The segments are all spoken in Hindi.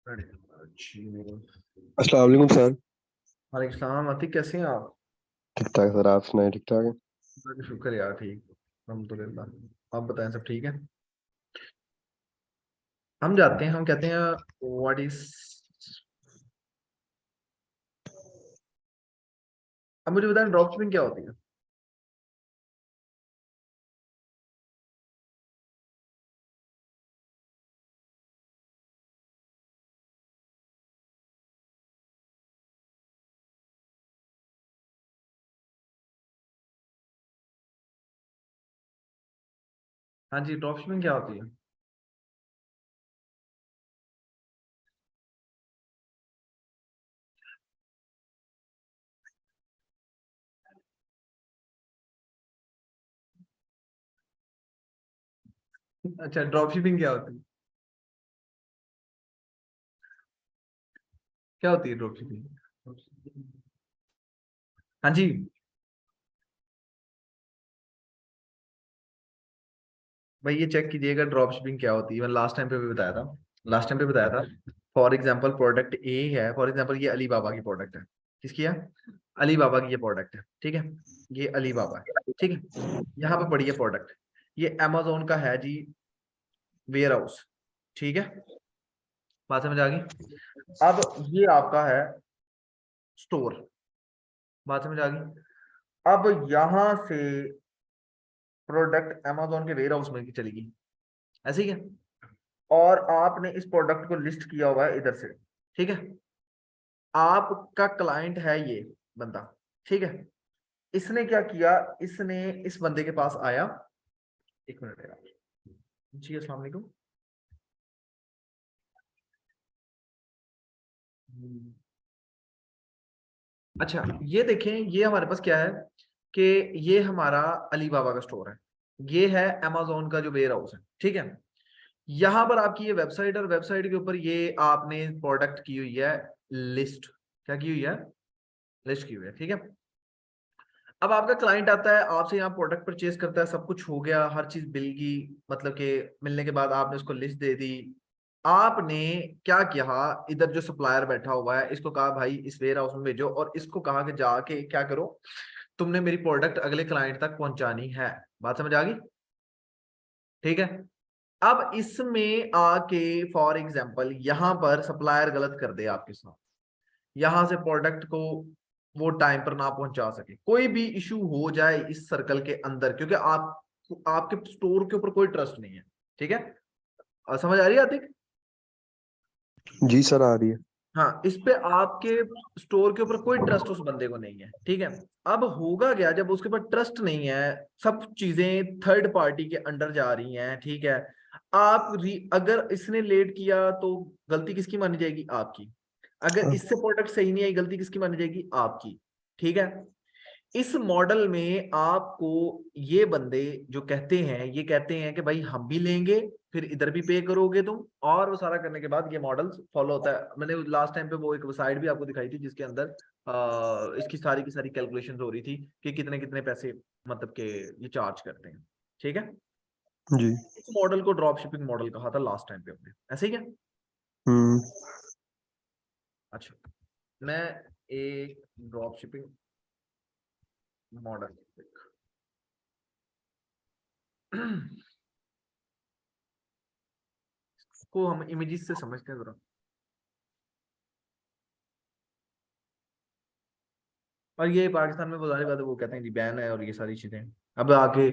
अस्सलाम वालेकुम सर। वालेकुम सलाम। आतिक कैसे हैं आप? ठीक ठाक सर, आप सुनाए? ठीक ठाक है। अल्लाह का शुक्र यार, ठीक अल्हम्दुलिल्लाह। आप बताएं, सब ठीक है? हम जाते हैं, हम कहते हैं व्हाट इज। अब मुझे बताएं ड्रॉप शिपिंग क्या होती है? हाँ जी, ड्रॉप शिपिंग क्या होती है? अच्छा, ड्रॉप शिपिंग क्या होती है? क्या होती है ड्रॉप शिपिंग? हाँ जी। भाई ये चेक कीजिएगा ड्रॉप शिपिंग क्या होती है। मैंने लास्ट टाइम पे भी बताया था। लास्ट टाइम पे बताया था। फॉर एग्जांपल प्रोडक्ट ए है, फॉर एग्जांपल ये अली बाबा की प्रोडक्ट है। किसकी है? अली बाबा की ये प्रोडक्ट है, ठीक है। ये अली बाबा है, ठीक है। यहाँ पे पड़ी है प्रोडक्ट। ये अमेजोन का है जी, वेयर हाउस, ठीक है। बात समझ आ गई? अब ये आपका है स्टोर। बात समझ आ गई? अब यहां से प्रोडक्ट अमेजोन के वेयर हाउस में चलेगी, ऐसे ही है। और आपने इस प्रोडक्ट को लिस्ट किया हुआ है इधर से, ठीक है। आपका क्लाइंट है ये बंदा, ठीक है। इसने क्या किया? इसने इस बंदे के पास आया। एक मिनट यार जी, अस्सलाम वालेकुम। अच्छा, ये देखें, ये हमारे पास क्या है कि ये हमारा अली बाबा का स्टोर है। ये है अमेजोन का जो वेयर हाउस है, ठीक है। यहाँ पर आपकी ये वेबसाइट, और वेबसाइट के ऊपर ये आपने प्रोडक्ट की हुई है लिस्ट। क्या की हुई है? लिस्ट की हुई है, ठीक है। अब आपका क्लाइंट आता है, आपसे यहाँ प्रोडक्ट परचेज करता है, सब कुछ हो गया, हर चीज बिल की, मतलब कि मिलने के बाद आपने उसको लिस्ट दे दी। आपने क्या किया? इधर जो सप्लायर बैठा हुआ है, इसको कहा भाई इस वेयर हाउस में भेजो, और इसको कहा कि जाके क्या करो, तुमने मेरी प्रोडक्ट अगले क्लाइंट तक पहुंचानी है। बात समझ आ गई? ठीक है। अब इसमें आके फॉर एग्जांपल यहां पर सप्लायर गलत कर दे आपके साथ, यहां से प्रोडक्ट को वो टाइम पर ना पहुंचा सके, कोई भी इशू हो जाए इस सर्कल के अंदर, क्योंकि आप आपके स्टोर के ऊपर कोई ट्रस्ट नहीं है, ठीक है। समझ आ रही है आतिक? जी सर, आ रही है। हाँ, इस पे आपके स्टोर के ऊपर कोई ट्रस्ट उस बंदे को नहीं है, ठीक है। अब होगा क्या, जब उसके ऊपर ट्रस्ट नहीं है, सब चीजें थर्ड पार्टी के अंडर जा रही हैं, ठीक है। अगर इसने लेट किया तो गलती किसकी मानी जाएगी? आपकी। अगर इससे प्रोडक्ट सही नहीं आई, गलती किसकी मानी जाएगी? आपकी, ठीक है। इस मॉडल में आपको ये बंदे जो कहते हैं, ये कहते हैं कि भाई हम भी लेंगे, फिर इधर भी पे करोगे तुम, और वो सारा करने के बाद ये मॉडल फॉलो होता है। मैंने लास्ट टाइम पे वो एक साइट भी आपको दिखाई थी, जिसके अंदर इसकी सारी की सारी कैलकुलेशन हो रही थी कि कितने कितने पैसे मतलब के ये चार्ज करते हैं, ठीक है। जी। इस मॉडल को ड्रॉप शिपिंग मॉडल कहा था लास्ट टाइम पे हमने, ऐसे ही क्या? हम्म। अच्छा, मैं एक ड्रॉप शिपिंग मॉडल को हम इमेजेस से समझते हैं जरा। और ये पाकिस्तान में बात है, वो कहते हैं जी बैन है और ये सारी चीजें। अब आके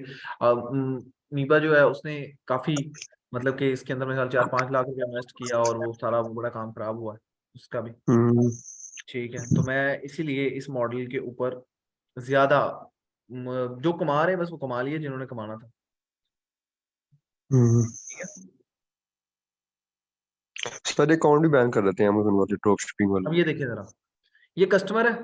मीबा जो है उसने काफी, मतलब कि इसके अंदर मेरे ख्याल 4-5 लाख रुपया इन्वेस्ट किया, और वो सारा वो बड़ा काम खराब हुआ है उसका भी, हम्म। ठीक है। तो मैं इसीलिए इस मॉडल के ऊपर ज्यादा जो कमा रहे हैं बस वो कमा लिए जिन्होंने कमाना था। हम्म। सर, अकाउंट भी बैन कर देते हैं अमेजोन वाले, ड्रॉप शिपिंग वाले। अब ये देखिए जरा, ये कस्टमर है,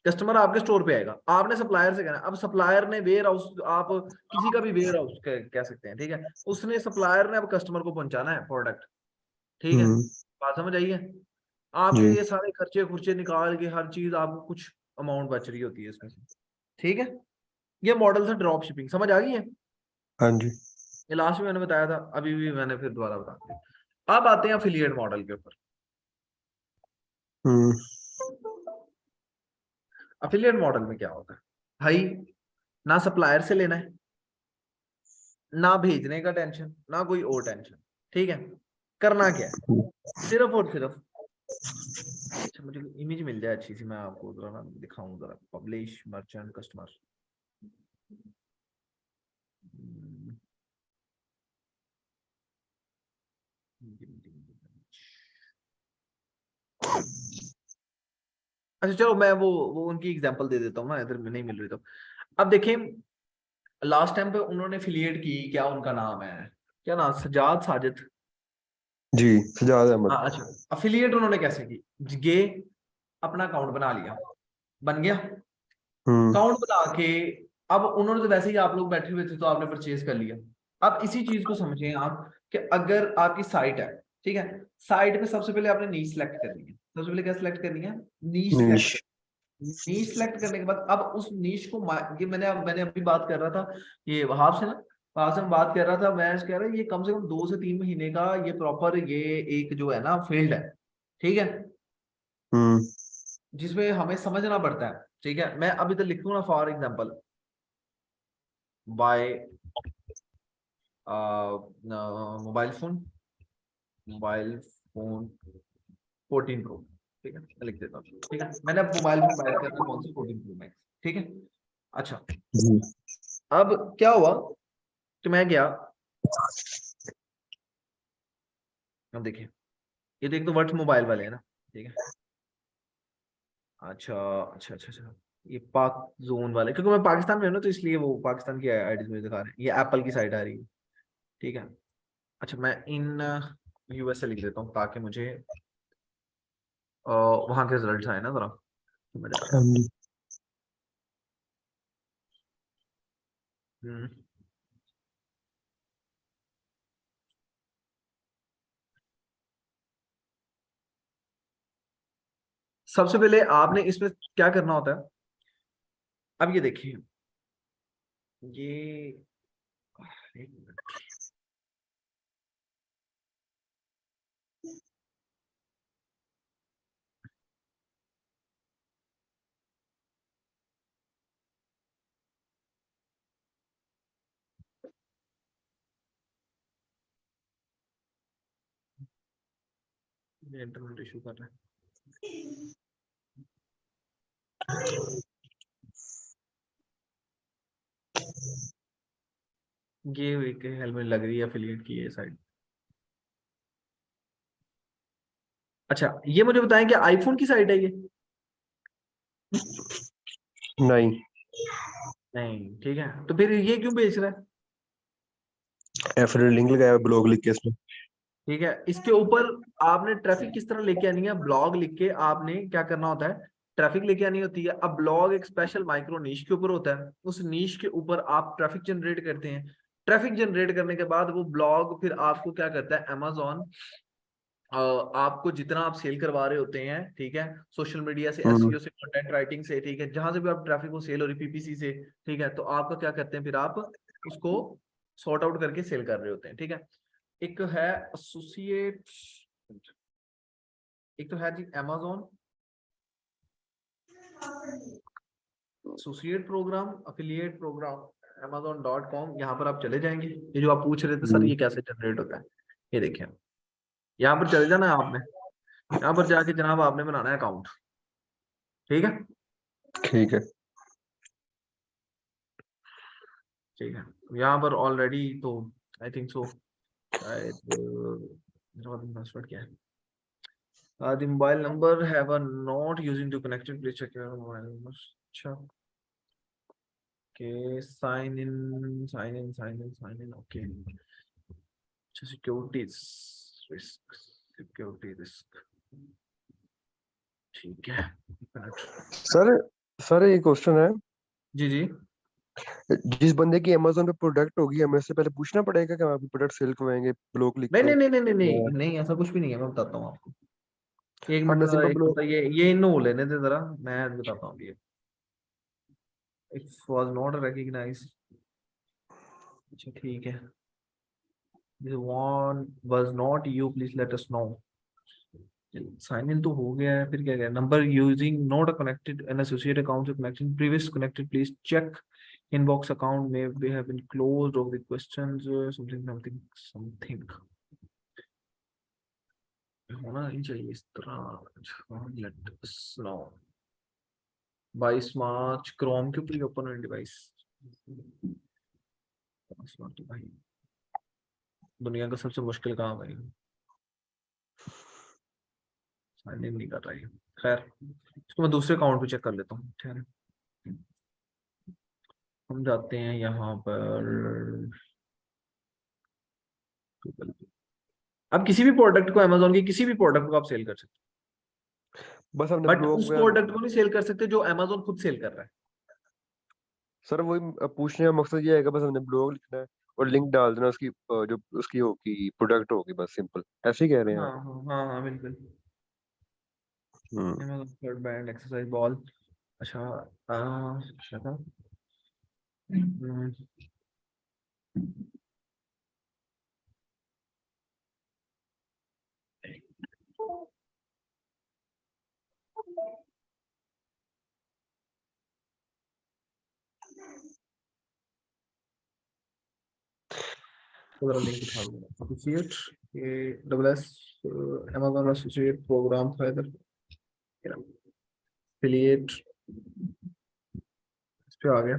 कस्टमर आपके स्टोर पे आएगा, आपने सप्लायर से कहना। अब सप्लायर ने वेयर हाउस, आप किसी का भी वेयर हाउस कह सकते हैं, ठीक है। उसने सप्लायर ने अब कस्टमर को पहुंचाना है प्रोडक्ट, ठीक है। हम्म। बात समझ आई है? जी। आपके ये सारे खर्चे खुर्चे निकाल के हर चीज आपको कुछ अमाउंट बच रही होती है इसमें से, ठीक है। ये मॉडल था ड्रॉप शिपिंग, समझ आ गई है? हाँ जी। ये लास्ट में मैंने बताया था, अभी भी मैंने फिर दोबारा बता दिया। अब आते हैं अफिलिएट मॉडल के ऊपर। हम्म अफिलिएट मॉडल में क्या होता है भाई, ना सप्लायर से लेना है, ना भेजने का टेंशन, ना कोई और टेंशन। ठीक है, करना क्या है, सिर्फ और सिर्फ, अच्छा मुझे इमेज मिल जाए अच्छी सी, मैं आपको जरा ना दिखाऊं, जरा पब्लिश मर्चेंट कस्टमर। अच्छा चलो मैं वो उनकी एग्जांपल दे देता हूँ ना, इधर में नहीं मिल रही तो। अब देखें, लास्ट टाइम पे उन्होंने एफिलिएट की, क्या उनका नाम है, क्या नाम, सजाद साजिद। जी, सजाद अहमद। हाँ अच्छा, अफिलिएट उन्होंने कैसे की, ये अपना अकाउंट बना लिया, बन गया हम्म अकाउंट बना के, अब उन्होंने तो वैसे ही, आप लोग बैठे हुए थे तो आपने परचेज कर लिया। अब इसी चीज को समझें आप, कि अगर आपकी साइट है, ठीक है, साइट पे सबसे पहले आपने नीश सेलेक्ट करनी है। सबसे पहले क्या सेलेक्ट करनी है, नीश नीश। सेलेक्ट। नीश सेलेक्ट करने के बाद अब उस नीश को ये मैंने अभी बात कर रहा था, ये वहां से ना, वहां से मैं बात कर रहा था, मैं कह रहा ये कम से कम 2 से 3 महीने का ये प्रॉपर ये एक जो है ना फील्ड है, ठीक है, हम्म जिसमें हमें समझना पड़ता है। ठीक है, मैं अभी तो लिखूँ ना, for example bye mobile phone, mobile phone 14 pro, ठीक है, मैं लिख देता हूँ। ठीक है, मैंने अब मोबाइल फोन बाय करना कौन सा, 14 प्रो मैक्स। ठीक है, अच्छा, जी। अब क्या हुआ कि मैं गया, अब देखिए, ये तो एक तो वर्ड्स मोबाइल वाले है ना, ठीक है, अच्छा अच्छा अच्छा अच्छा, ये पाक जोन वाले, क्योंकि मैं पाकिस्तान में हूं ना, तो इसलिए वो पाकिस्तान की आईडीज मुझे दिखा रहे हैं, ये एप्पल की साइट आ रही है। ठीक है, अच्छा मैं इन यूएसए लिख देता हूँ, ताकि मुझे वहां के रिजल्ट आए ना, जरा समझ आ हाँ रहा जी। है। सबसे पहले आपने इसमें क्या करना होता है, अब ये देखिए, ये एक मिनट, ये इंटरनेट इशू कर रहा है। ये एक हेलमेट लग रही है एफिलिएट की ये साइड। अच्छा ये मुझे बताएं कि आईफोन की साइट है ये? नहीं, नहीं, ठीक है, तो फिर ये क्यों बेच रहा है? एफिलिएट लिंक लगाया ब्लॉग लिख के इसमें। ठीक है, इसके ऊपर आपने ट्रैफिक किस तरह लेके आनी है, ब्लॉग लिख के आपने क्या करना होता है, ट्रैफिक लेके आनी होती है। अब ब्लॉग एक स्पेशल माइक्रो नीश के ऊपर होता है, उस नीश के ऊपर आप ट्रैफिक जनरेट करते हैं। ट्रैफिक जनरेट करने के बाद वो ब्लॉग फिर आपको क्या करता है, अमेजोन आपको जितना आप सेल करवा रहे होते हैं, ठीक है, सोशल मीडिया से, हम्म एसईओ से, कंटेंट राइटिंग से, ठीक है, जहां से भी आप ट्रैफिक को सेल हो रही, पीपीसी से, ठीक है, तो आपका क्या करते हैं, फिर आप उसको सॉर्ट आउट करके सेल कर रहे होते हैं। ठीक है, एक है एसोसिएट, एक तो है जी Amazon associate program, affiliate program, amazon.com, यहाँ पर आप चले जाएंगे। ये जो आप पूछ रहे थे सर हम्म, ये कैसे जनरेट होता है, ये देखिए, यहाँ पर चले जाना है आपने, यहाँ पर जाके जनाब आपने बनाना है अकाउंट। ठीक है, ठीक है। ठीक है, यहाँ पर ऑलरेडी तो आई थिंक सो, शायद पासवर्ड क्या है, the mobile number have a not using to connected, please check your mobile number। अच्छा, okay, sign in, okay, अच्छा, सिक्योरिटीज रिस्क, सिक्योरिटी रिस्क, ठीक है, एक मिनट। सर सर एक क्वेश्चन है। जी जी, जिस बंदे की अमेजोन पे प्रोडक्ट होगी, हमें से पहले पूछना पड़ेगा कि हम आपकी प्रोडक्ट सेल करवाएंगे ब्लॉग लिख नहीं के? नहीं नहीं नहीं नहीं नहीं या नहीं, ऐसा कुछ भी नहीं है, मैं बताता हूँ आपको। एक हाँ, मिनट नसीमा एक ब्लॉग। मिनट, ये नो लेने दे जरा, मैं बताता हूँ ये, इट वाज नॉट रिकॉग्नाइज, अच्छा ठीक है, this one was not you, please let us know। Sign in तो हो गया है, फिर क्या गया, number using not connected an associate account से connection previous connected please check inbox account में वे हैव बीन क्लोज्ड और the questions something something something होना नहीं चाहिए इस तरह। Let us know 22 March Chrome के ऊपर ओपन है डिवाइस। पासवर्ड भाई दुनिया का सबसे मुश्किल काम है, साइन इन नहीं कर रहा है। खैर इसको मैं दूसरे अकाउंट पे चेक कर लेता हूँ। ठीक है, हम जाते हैं यहाँ पर Google पे। अब किसी भी प्रोडक्ट को, अमेजोन की किसी भी प्रोडक्ट को आप सेल कर सकते बस हमने हो, बट ब्लॉग उस में प्रोडक्ट को नहीं सेल कर सकते जो अमेजोन खुद सेल कर रहा है। सर वही पूछने का मकसद ये है कि बस हमने ब्लॉग लिखना है और लिंक डाल देना उसकी जो उसकी होगी प्रोडक्ट होगी, बस सिंपल ऐसे ही कह रहे हैं हाँ आप? हाँ हाँ हाँ बिल्कुल। Hmm. Amazon third band exercise ball. अच्छा अच्छा था। हम्म, तो जरा लिंक उठा लो एसोसिएट, ये double S Amazon associate program था इधर, एफिलिएट इस पे आ गया।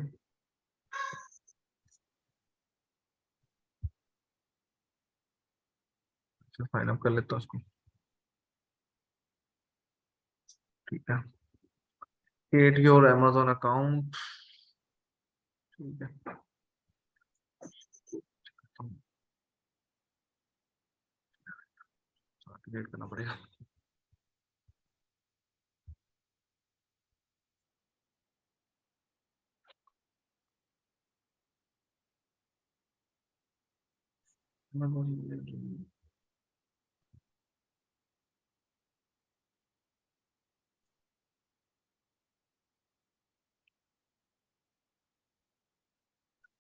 साइन अप कर लेता हूँ उसको। ठीक है, क्रिएट योर अमेजोन अकाउंट। ठीक है, क्रिएट करना पड़ेगा।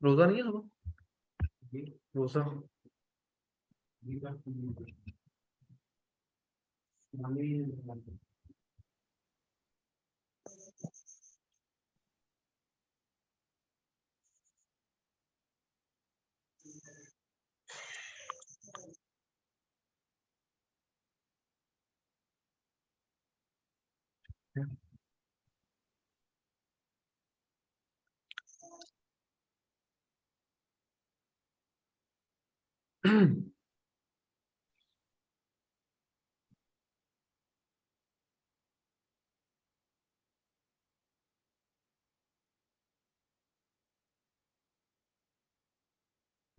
रोजा नहीं है सुबह, रोजा।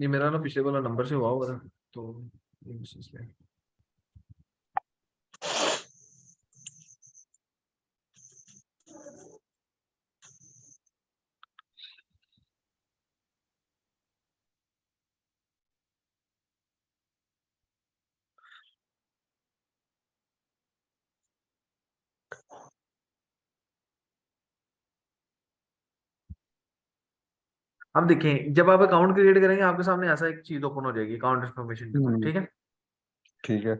ये मेरा ना पिछले वाला नंबर से हुआ होगा था, तो ये इसलिए। अब देखें, जब आप अकाउंट क्रिएट करेंगे आपके सामने ऐसा एक चीज ओपन हो जाएगी अकाउंट इन्फॉर्मेशन के ऊपर। हम्म, ठीक है, ठीक है।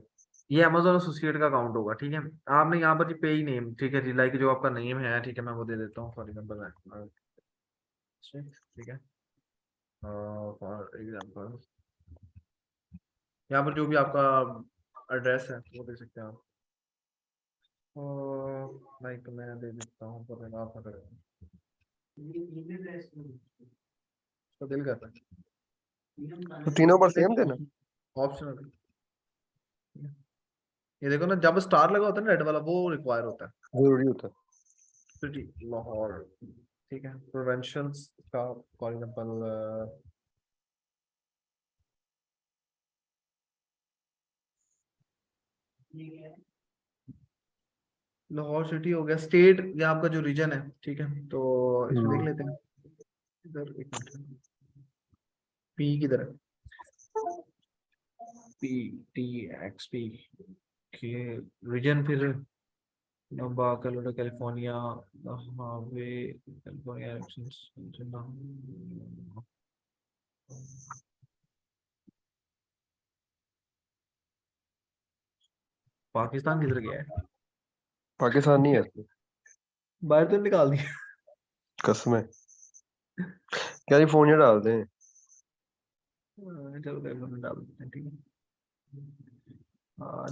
ये अमेजोन एसोसिएट का अकाउंट होगा। ठीक है, आपने यहाँ पर पे ही नेम, ठीक है जी, लाइक जो आपका नेम है, ठीक है, मैं वो दे देता हूँ फॉर एग्जाम्पल है। ठीक है, फॉर एग्जाम्पल यहाँ पर जो भी आपका एड्रेस है वो दे सकते हैं आप। लाइक मैं दे देता हूँ पर आप अगर उसका दिल करता तो तीनों पर है सेम देना ऑप्शनल। ये देखो ना, जब स्टार लगा होता है ना रेड वाला, वो रिक्वायर होता है। जरूरी होता है? सिटी लाहौर। ठीक है, प्रोवेंशल्स का फॉर एग्जांपल लाहौर सिटी हो गया, स्टेट या आपका जो रीजन है। ठीक है, तो इसमें देख हम्म। लेते हैं इधर, एक मिनट, पी किधर है, पी टी एक्स पी के रीजन, फिर नोबा कलोरा कैलिफोर्निया, हावे कैलिफोर्निया पाकिस्तान किधर गया है? पाकिस्तान नहीं है इसमें, बाहर तो निकाल दिया। कसम है। कैलिफोर्निया डालते हैं। चलो कैलिफोर्निया डाल देते हैं, ठीक है।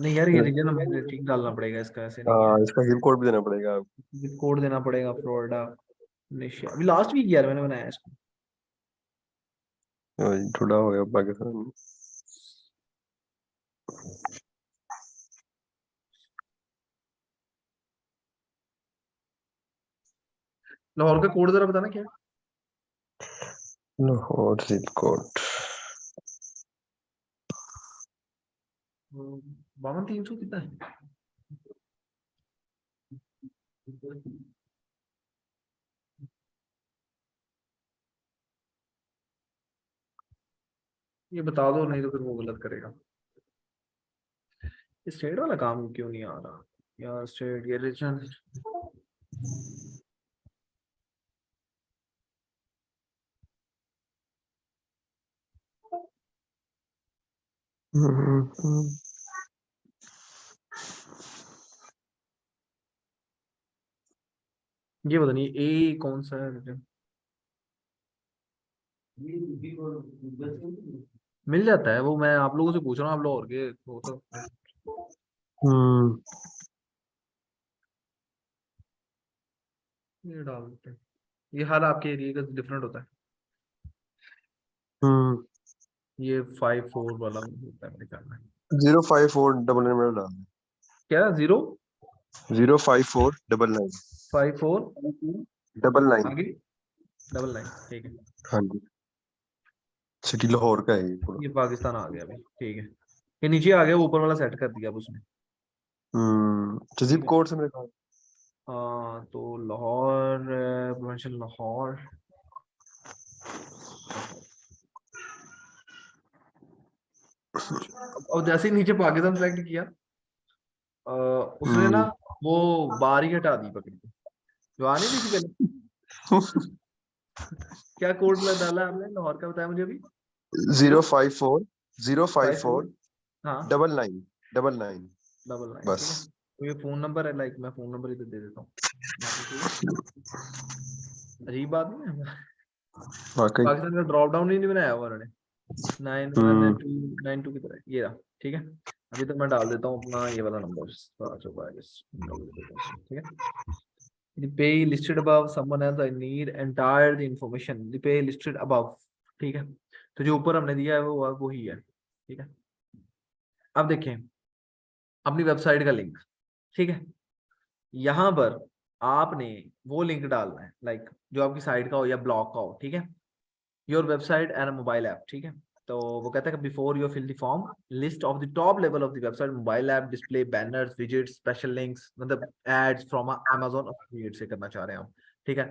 नहीं यार, ये रीजन हमें ठीक डालना पड़ेगा, इसका ऐसे नहीं है। हाँ, इसका जिप कोड भी देना पड़ेगा। कोड देना पड़ेगा, फ्लोरिडा, मलेशिया। अभी लास्ट वीक यार मैंने बनाया इसको। थोड़ा हो गया पाकिस्तान में। लाहौर का कोड जरा बताना क्या है? लाहौर जिप कोड 52,300 कितना है? ये बता दो, नहीं तो फिर वो गलत करेगा। स्टेट वाला काम क्यों नहीं आ रहा यार? स्टेट, ये रीजन। ये पता नहीं ए कौन सा है रीजन। मिल जाता है वो, मैं आप लोगों से पूछ रहा हूँ, आप लोग और के वो तो ये डाल देते हैं। ये हर आपके एरिया का डिफरेंट होता है। ये 54 वाला होता है मेरे ख्याल में। 05499 डाल दें। क्या 05499 054 डबल नाइन। आगे 99, ठीक है। हाँ जी, सिटी लाहौर का है ये पूरा। ये पाकिस्तान आ गया अभी, ठीक है। ये नीचे आ गया, ऊपर वाला सेट कर दिया अब उसने, तो ठीक जिप है। कोड से मेरे ख्याल। तो लाहौर, प्रोविंशियल लाहौर। और जैसे ही नीचे पाकिस्तान सेलेक्ट किया, उसने ना वो बार ही हटा दी पकड़ के, जो आ नहीं रही थी पहले। क्या कोड डाला आपने लाहौर का, बताया मुझे अभी? 054 54, 054 हाँ, डबल नाइन डबल नाइन 99, ठीक बस। है। तो ये फोन नंबर है, लाइक मैं फोन नंबर इधर दे देता हूँ यहाँ पे, ठीक है। अजीब बात नहीं है। वाकई। पाकिस्तान का ड्रॉप डाउन ही नहीं बनाया हुआ उन्होंने। 919292 की तरह, ये रहा, ठीक है। अभी तो मैं डाल देता हूँ अपना ये वाला नंबर, ठीक है। The pay listed above, someone else, I need entire the information, the pay listed above, ठीक है। तो जो ऊपर हमने दिया है वो ही है, ठीक है। अब देखें अपनी वेबसाइट का लिंक, ठीक है। यहाँ पर आपने वो लिंक डालना है, लाइक जो आपकी साइट का हो या ब्लॉग का हो, ठीक है। Your website and mobile app, ठीक है। तो वो कहता है कि before you fill the form, list of the top level of the website, mobile app, display, banners, widgets, special links, मतलब एड्स फ्रॉम अमेजोन अफिलिएट से करना चाह रहे हैं हम, ठीक है।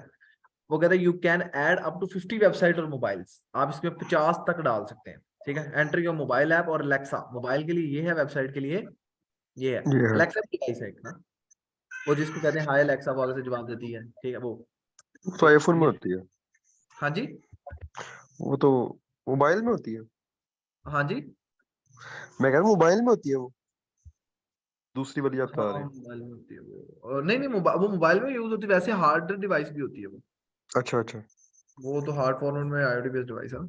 वो कहता है you can add up to 50 website और मोबाइल्स, आप इसमें 50 तक डाल सकते हैं, ठीक है। एंटर योर मोबाइल ऐप और अलेक्सा, मोबाइल के लिए ये है, वेबसाइट के लिए ये है। ये है, अलेक्सा डिवाइस है एक ना, वो जिसको कहते हैं हाय अलेक्सा, वो आगे से जवाब देती है, ठीक है वो। तो तो आईफोन में ये, होती है। हाँ जी, वो तो मोबाइल में होती है। हाँ जी, मैं कह रहा हूँ मोबाइल में होती है वो, दूसरी वाली आप बता हाँ रहे हैं। मोबाइल में होती है वो। और नहीं नहीं, वो मोबाइल में यूज होती है, वैसे हार्ड डिवाइस भी होती है अच्छा अच्छा। वो तो हार्ड फॉर्मेट में आईओटी बेस्ड डिवाइस है ना।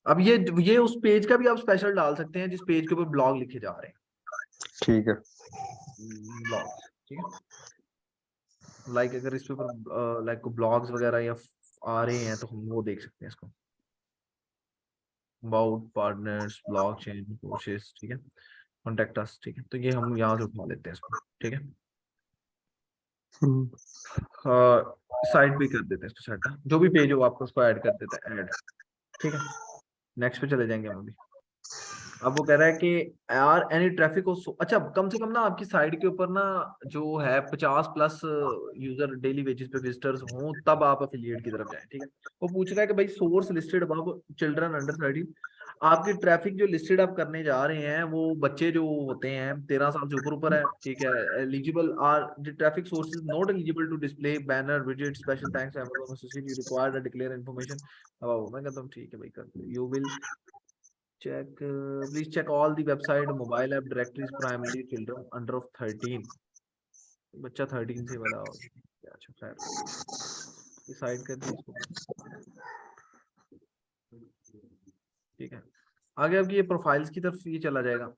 अब ये उस पेज का भी आप स्पेशल डाल सकते हैं जिस पेज के ऊपर ब्लॉग लिखे जा रहे हैं, ठीक है। ब्लॉग्स, ठीक है। लाइक अगर इस पे ऊपर लाइक ब्लॉग्स वगैरह या आ रहे हैं तो हम वो देख सकते हैं इसको, अबाउट पार्टनर्स, ब्लॉकचेन कोर्सेज, ठीक है, कॉन्टेक्ट अस, ठीक है। तो ये हम यहाँ से उठा लेते हैं इसको, ठीक है। साइड भी कर देते हैं इसको, सेट जो भी पेज हो आपको उसको ऐड कर देते हैं, ऐड, ठीक है। नेक्स्ट पे चले जाएंगे हम अभी। अब वो कह रहा है कि यार एनी ट्रैफिक हो, अच्छा कम से कम ना आपकी साइट के ऊपर ना जो है 50+ यूजर डेली वेजेस पे विजिटर्स हों, तब आप अफिलिएट की तरफ जाएं, ठीक है। वो पूछ रहा है कि भाई source listed above children under 13, आपकी ट्रैफिक जो लिस्टेड आप करने जा रहे हैं वो बच्चे जो होते हैं 13 साल से ऊपर ऊपर है, ठीक है। Eligible are the traffic sources not eligible to display banner विजेट special thanks Amazon you required declare information. अब मैं कहता हूँ ठीक है भाई कर, you will check please check all the website mobile app directories primarily children under of 13 बच्चा 13 से बड़ा हो अच्छा खैर ये साइड कर दी इसको ठीक है आगे आपकी ये प्रोफाइल्स की तरफ ये चला जाएगा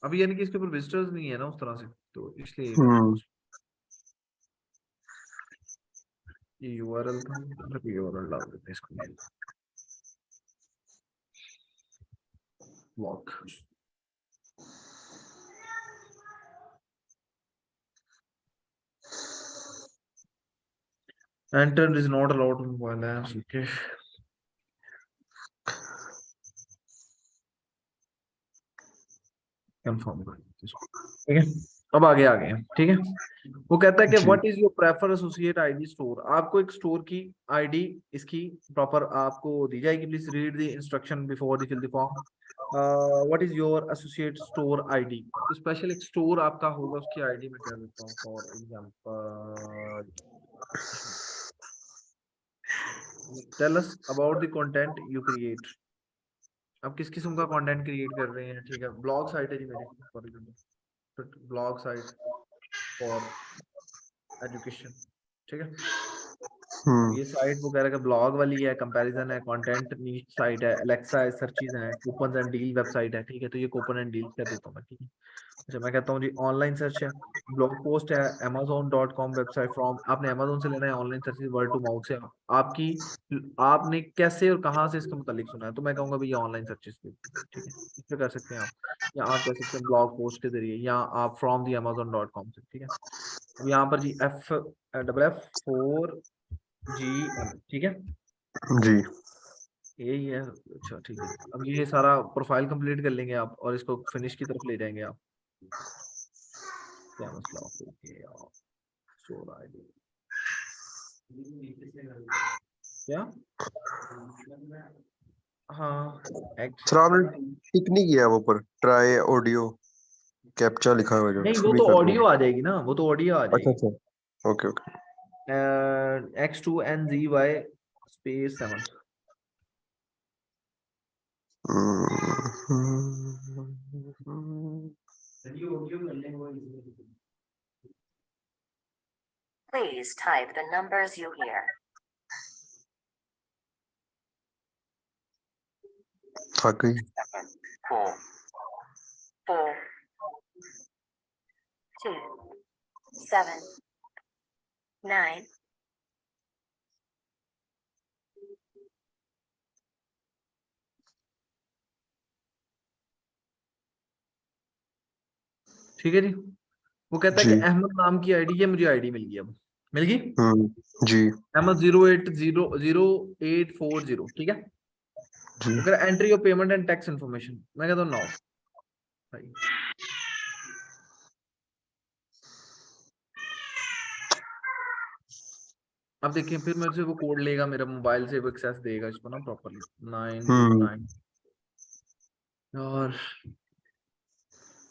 अभी यानी कि इसके ऊपर विजिटर्स नहीं है ना उस तरह से तो इसलिए ये यूआरएल था मतलब यूआरएल डाल देते हैं इसको lock enter is not allowed on mobile apps okay confirm कर ठीक है अब आगे आ गए ठीक है वो कहता है कि what is your prefer associate ID store आपको एक स्टोर की आईडी इसकी प्रॉपर आपको दी जाएगी please read the instruction before the fill the form what is your associate store ID तो स्पेशल एक स्टोर आपका होगा उसकी आईडी में कह देता हूँ for example tell us about the content you create आप किस किस्म का कंटेंट क्रिएट कर रहे हैं ठीक है ब्लॉग साइट है जी मेरी for example blog site for education ठीक है ये साइट वो कह रहा है कि ब्लॉग वाली है कंपैरिजन है कंटेंट नीच साइट है एलेक्सा है सर्चेज है कूपन एंड डील वेबसाइट है ठीक है तो ये कूपन एंड डील कर देता हूँ मैं ठीक है अच्छा मैं कहता हूँ जी ऑनलाइन सर्च है ब्लॉग पोस्ट है amazon.com वेबसाइट फ्रॉम आपने अमेजोन से लेना है online search word to mouth से आपकी आपने कैसे और कहाँ से इसके मुतालिक सुना है तो मैं कहूँगा भैया ऑनलाइन सर्चेस पे ठीक है इस पे कर सकते हैं आप या आप कह सकते हैं ब्लॉग पोस्ट के जरिए या आप फ्रॉम दी amazon.com से ठीक है अब यहाँ पर जी F4 GM ठीक है जी यही है अच्छा ठीक है अब ये सारा प्रोफाइल कंप्लीट कर लेंगे आप और इसको फिनिश की तरफ ले जाएंगे आप क्या मसला हो गया स्टोर आईडी क्या हाँ सर आपने टिक नहीं किया वो पर ट्राई ऑडियो कैप्चा लिखा हुआ है जो नहीं इसको वो भी तो कर ऑडियो दो आ जाएगी ना वो तो ऑडियो आ अच्छा जाएगी अच्छा okay okay X2NZY space 7 Please type the numbers you hear. थक गई 4, 4, 2, 7, 9. ठीक है जी वो कहता है जी कि अहमद नाम की आईडी है मुझे आईडी मिल गई अब मिल गई जी अहमद 0800840 ठीक है जी वो कह रहा है entry your payment and tax information मैं कहता हूँ नो भाई अब देखिए फिर मेरे से वो कोड लेगा मेरा मोबाइल से वो एक्सेस देगा इसको ना प्रॉपर्ली 929 और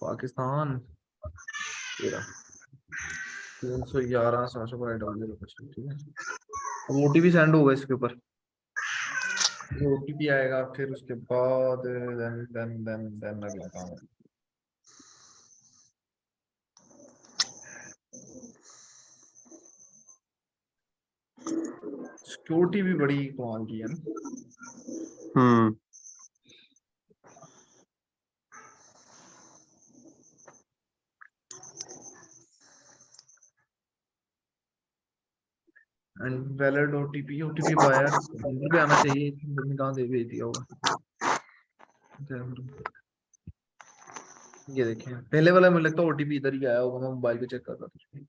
पाकिस्तान तेरा 311 ठीक है अब ओटीपी सेंड होगा इसके ऊपर ओटीपी आएगा फिर उसके बाद देन अगला काम है सिक्योरिटी भी बड़ी कमाल की है ना एंड वैलिड ओटीपी पाया नंबर पे आना चाहिए कहाँ दे भेज दिया होगा ये देखें पहले वाला मुझे लगता है ओटीपी इधर ही आया होगा मैं मोबाइल पे चेक कर रहा था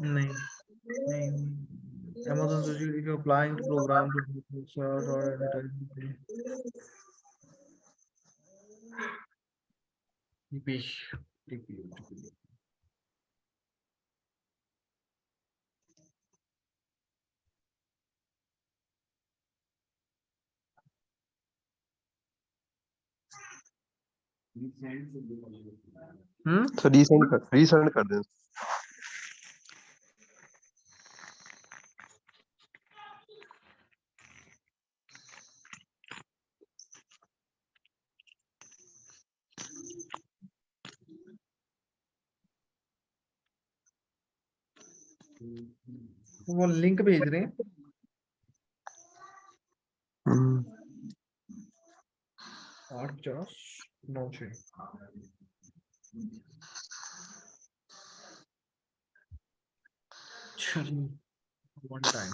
नहीं नहीं Amazon Security for applying to program to search or advertising TP sir resend कर दें। वो लिंक भेज रहे हैं। 8 4 9 6 चलिए वन टाइम।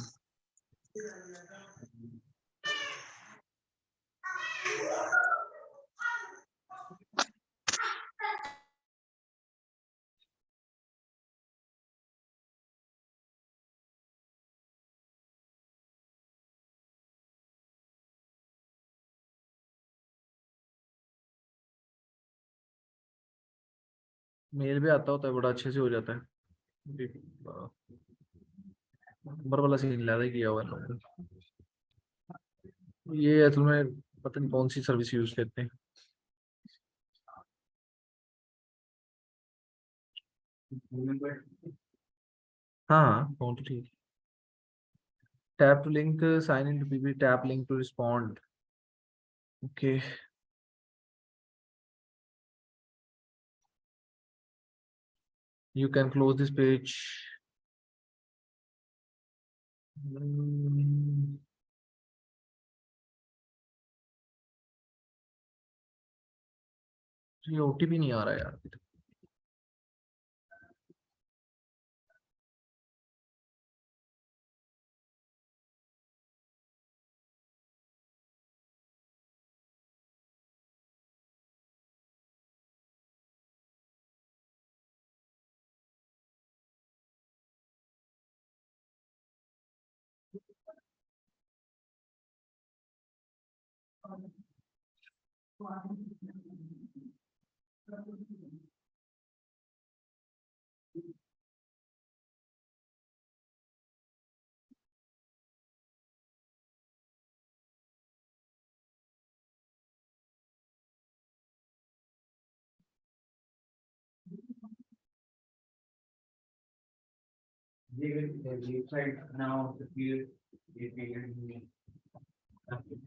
मेल भी आता होता है, बड़ा अच्छे से हो जाता है। नंबर वाला सीन ज्यादा ही किया हुआ है लोगों ने। ये असल में पता नहीं कौन सी सर्विस यूज करते हैं। हाँ फोन तो ठीक। Tap to link, sign in to PP, tap link to respond. Okay you can close this page। ये ओटीपी नहीं आ रहा यार।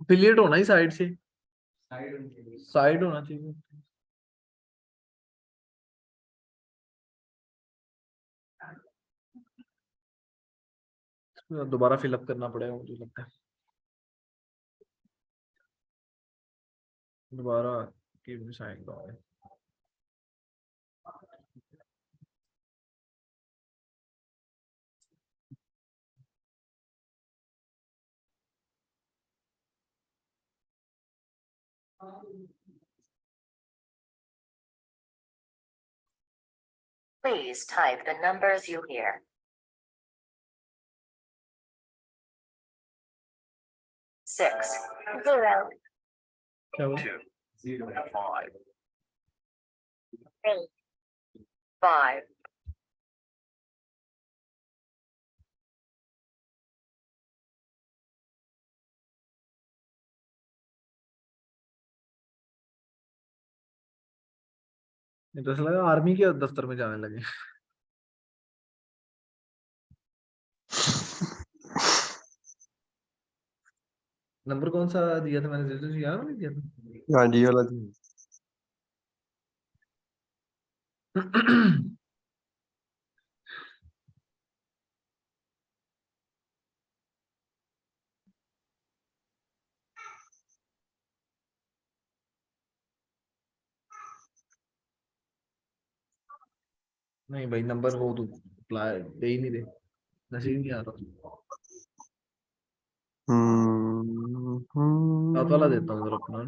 अफिलिएट होना ही साइड से, साइड होना चाहिए। दोबारा फिलअप करना पड़ेगा मुझे लगता है, दोबारा गिव मी साइन करो। Please type the numbers you hear. 6 0 क्या हुआ? 3 5 नहीं तो ऐसा लगा आर्मी के दफ्तर में जाने लगे। नंबर कौन सा दिया था मैंने, तुझे याद नहीं दिया था? हाँ जी ये वाला जी। नहीं भाई नंबर वो तो दे ही नहीं दे, मैसेज नहीं आ रहा। सात वाला देता हूँ जरा अपना।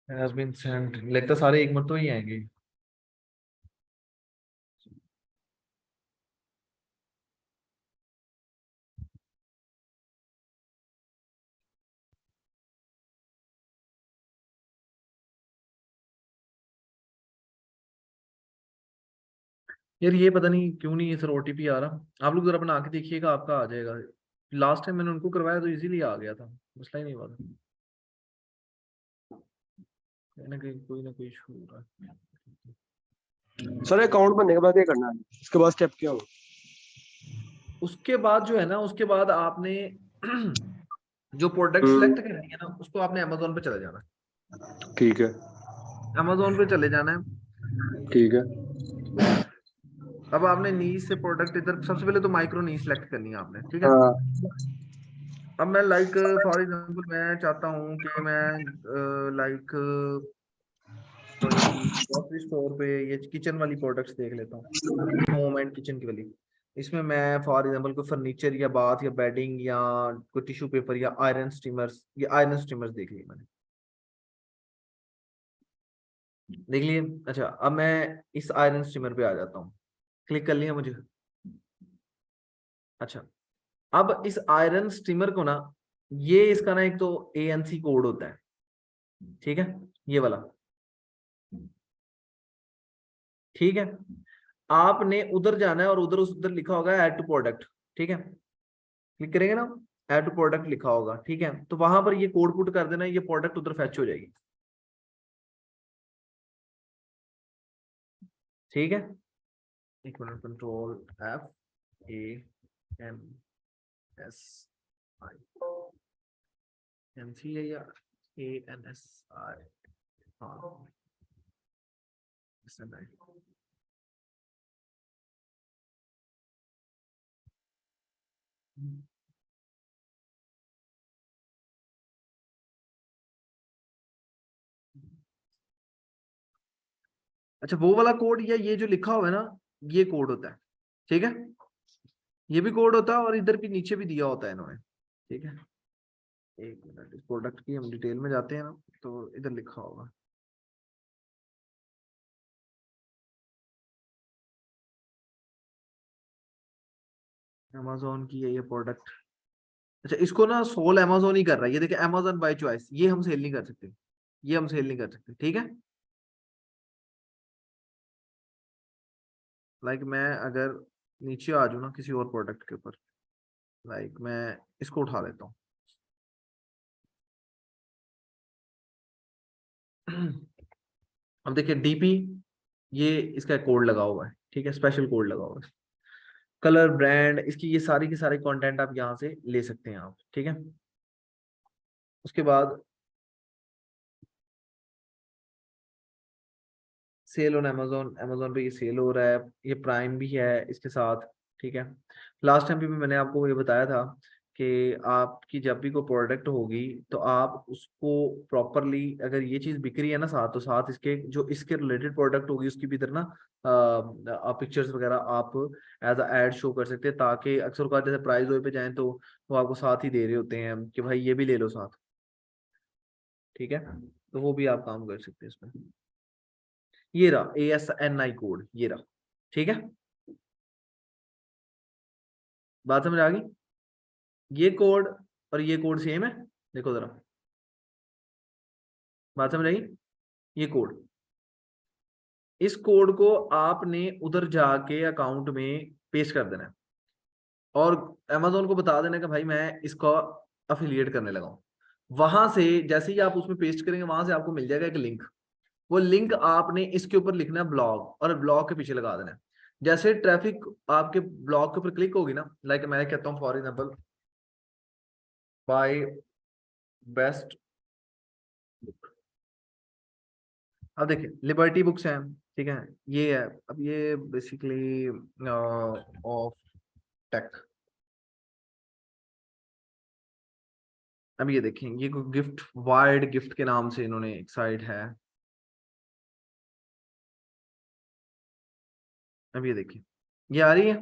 has been sent, लगता सारे एक मरतबा ही आएंगे। यार ये पता नहीं क्यों नहीं सर ओटीपी आ रहा, आप लोग जरा बना के देखिएगा, आपका आ जाएगा। लास्ट टाइम मैंने उनको करवाया तो इजीली आ गया था, मसला ही नहीं हुआ था। कोई ना कोई इशू हो रहा है। सर अकाउंट बनने के बाद क्या करना है, इसके बाद स्टेप क्या हो? उसके बाद जो है ना, उसके बाद आपने जो प्रोडक्ट सिलेक्ट करनी है ना, उसको आपने अमेजोन पे चले जाना है। ठीक है, अमेजोन पे चले जाना है। ठीक है। अब आपने नीश से प्रोडक्ट इधर, सबसे पहले तो माइक्रो नीश सेलेक्ट करनी है आपने, ठीक है। हाँ, अब मैं लाइक फॉर एग्जांपल मैं चाहता हूँ कि मैं लाइक कोई ग्रोसरी स्टोर पे ये किचन वाली प्रोडक्ट्स देख लेता हूँ, होम एंड किचन की वाली। इसमें मैं फॉर एग्जांपल कोई फर्नीचर या बाथ या बेडिंग या कोई टिश्यू पेपर या आयरन स्टीमर्स, ये आयरन स्टीमर्स देख लिए मैंने, देख लिए। अच्छा अब मैं इस आयरन स्टीमर पे आ जाता हूँ, क्लिक कर लिया मुझे। अच्छा अब इस आयरन स्टीमर को ना, ये इसका ना एक तो ANC कोड होता है, ठीक है, ये वाला, ठीक है। आपने उधर जाना है और उधर लिखा होगा ऐड टू प्रोडक्ट, ठीक है। क्लिक करेंगे ना, ऐड टू प्रोडक्ट लिखा होगा, ठीक है। तो वहां पर ये कोड पुट कर देना, ये प्रोडक्ट उधर फैच हो जाएगी, ठीक है। एक मिनट, कंट्रोल FAMSI है या ANSI, हाँ SNI। अच्छा वो वाला कोड या ये जो लिखा हुआ है ना, ये कोड होता है, ठीक है। ये भी कोड होता है और इधर भी नीचे भी दिया होता है इन्होंने, ठीक है। एक मिनट, इस प्रोडक्ट की हम डिटेल में जाते हैं ना, तो इधर लिखा होगा अमेजोन की है ये प्रोडक्ट। अच्छा इसको ना सोल अमेजोन ही कर रहा है, ये देखिए अमेजोन बाय चॉइस, ये हम सेल नहीं कर सकते, ये हम सेल नहीं कर सकते, ठीक है। लाइक मैं अगर नीचे आ जाऊँ ना किसी और प्रोडक्ट के ऊपर, लाइक मैं इसको उठा लेता हूँ। अब देखिए DP, ये इसका कोड लगा हुआ है, ठीक है, स्पेशल कोड लगा हुआ है। कलर ब्रांड इसकी, ये सारी की सारी कंटेंट आप यहाँ से ले सकते हैं आप, ठीक है। उसके बाद सेल ऑन अमेजोन, अमेजोन पे ये सेल हो रहा है, ये प्राइम भी है इसके साथ, ठीक है। लास्ट टाइम भी मैंने आपको ये बताया था कि आपकी जब भी कोई प्रोडक्ट होगी तो आप उसको प्रॉपरली, अगर ये चीज बिक रही है ना साथ, तो साथ इसके जो इसके रिलेटेड प्रोडक्ट होगी उसकी भी इधर ना पिक्चर्स वगैरह आप एज अ एड शो कर सकते हैं, ताकि अक्सर का जैसे प्राइस पे जाएं तो वो आपको साथ ही दे रहे होते हैं कि भाई ये भी ले लो साथ, ठीक है। तो वो भी आप काम कर सकते हैं इसमें। ये रहा ASNI कोड, ये रहा, ठीक है। बात समझ आ गई? ये कोड और ये कोड सेम है, देखो जरा, बात समझ आई? ये कोड, इस कोड को आपने उधर जाके अकाउंट में पेस्ट कर देना है और अमेजोन को बता देना कि भाई मैं इसका अफिलिएट करने लगा हूं। वहां से जैसे ही आप उसमें पेस्ट करेंगे, वहां से आपको मिल जाएगा एक लिंक, वो लिंक आपने इसके ऊपर लिखना है ब्लॉग, और ब्लॉग के पीछे लगा देना है। जैसे ट्रैफिक आपके ब्लॉग के ऊपर क्लिक होगी ना, लाइक मैं कहता हूँ for example bye best book, अब देखिए लिबर्टी बुक्स हैं, ठीक है, ये है। अब ये बेसिकली ऑफ टेक, अब ये देखें, ये गिफ्ट वाइड गिफ्ट के नाम से इन्होंने एक साइट है। अब ये देखिए, ये आ रही है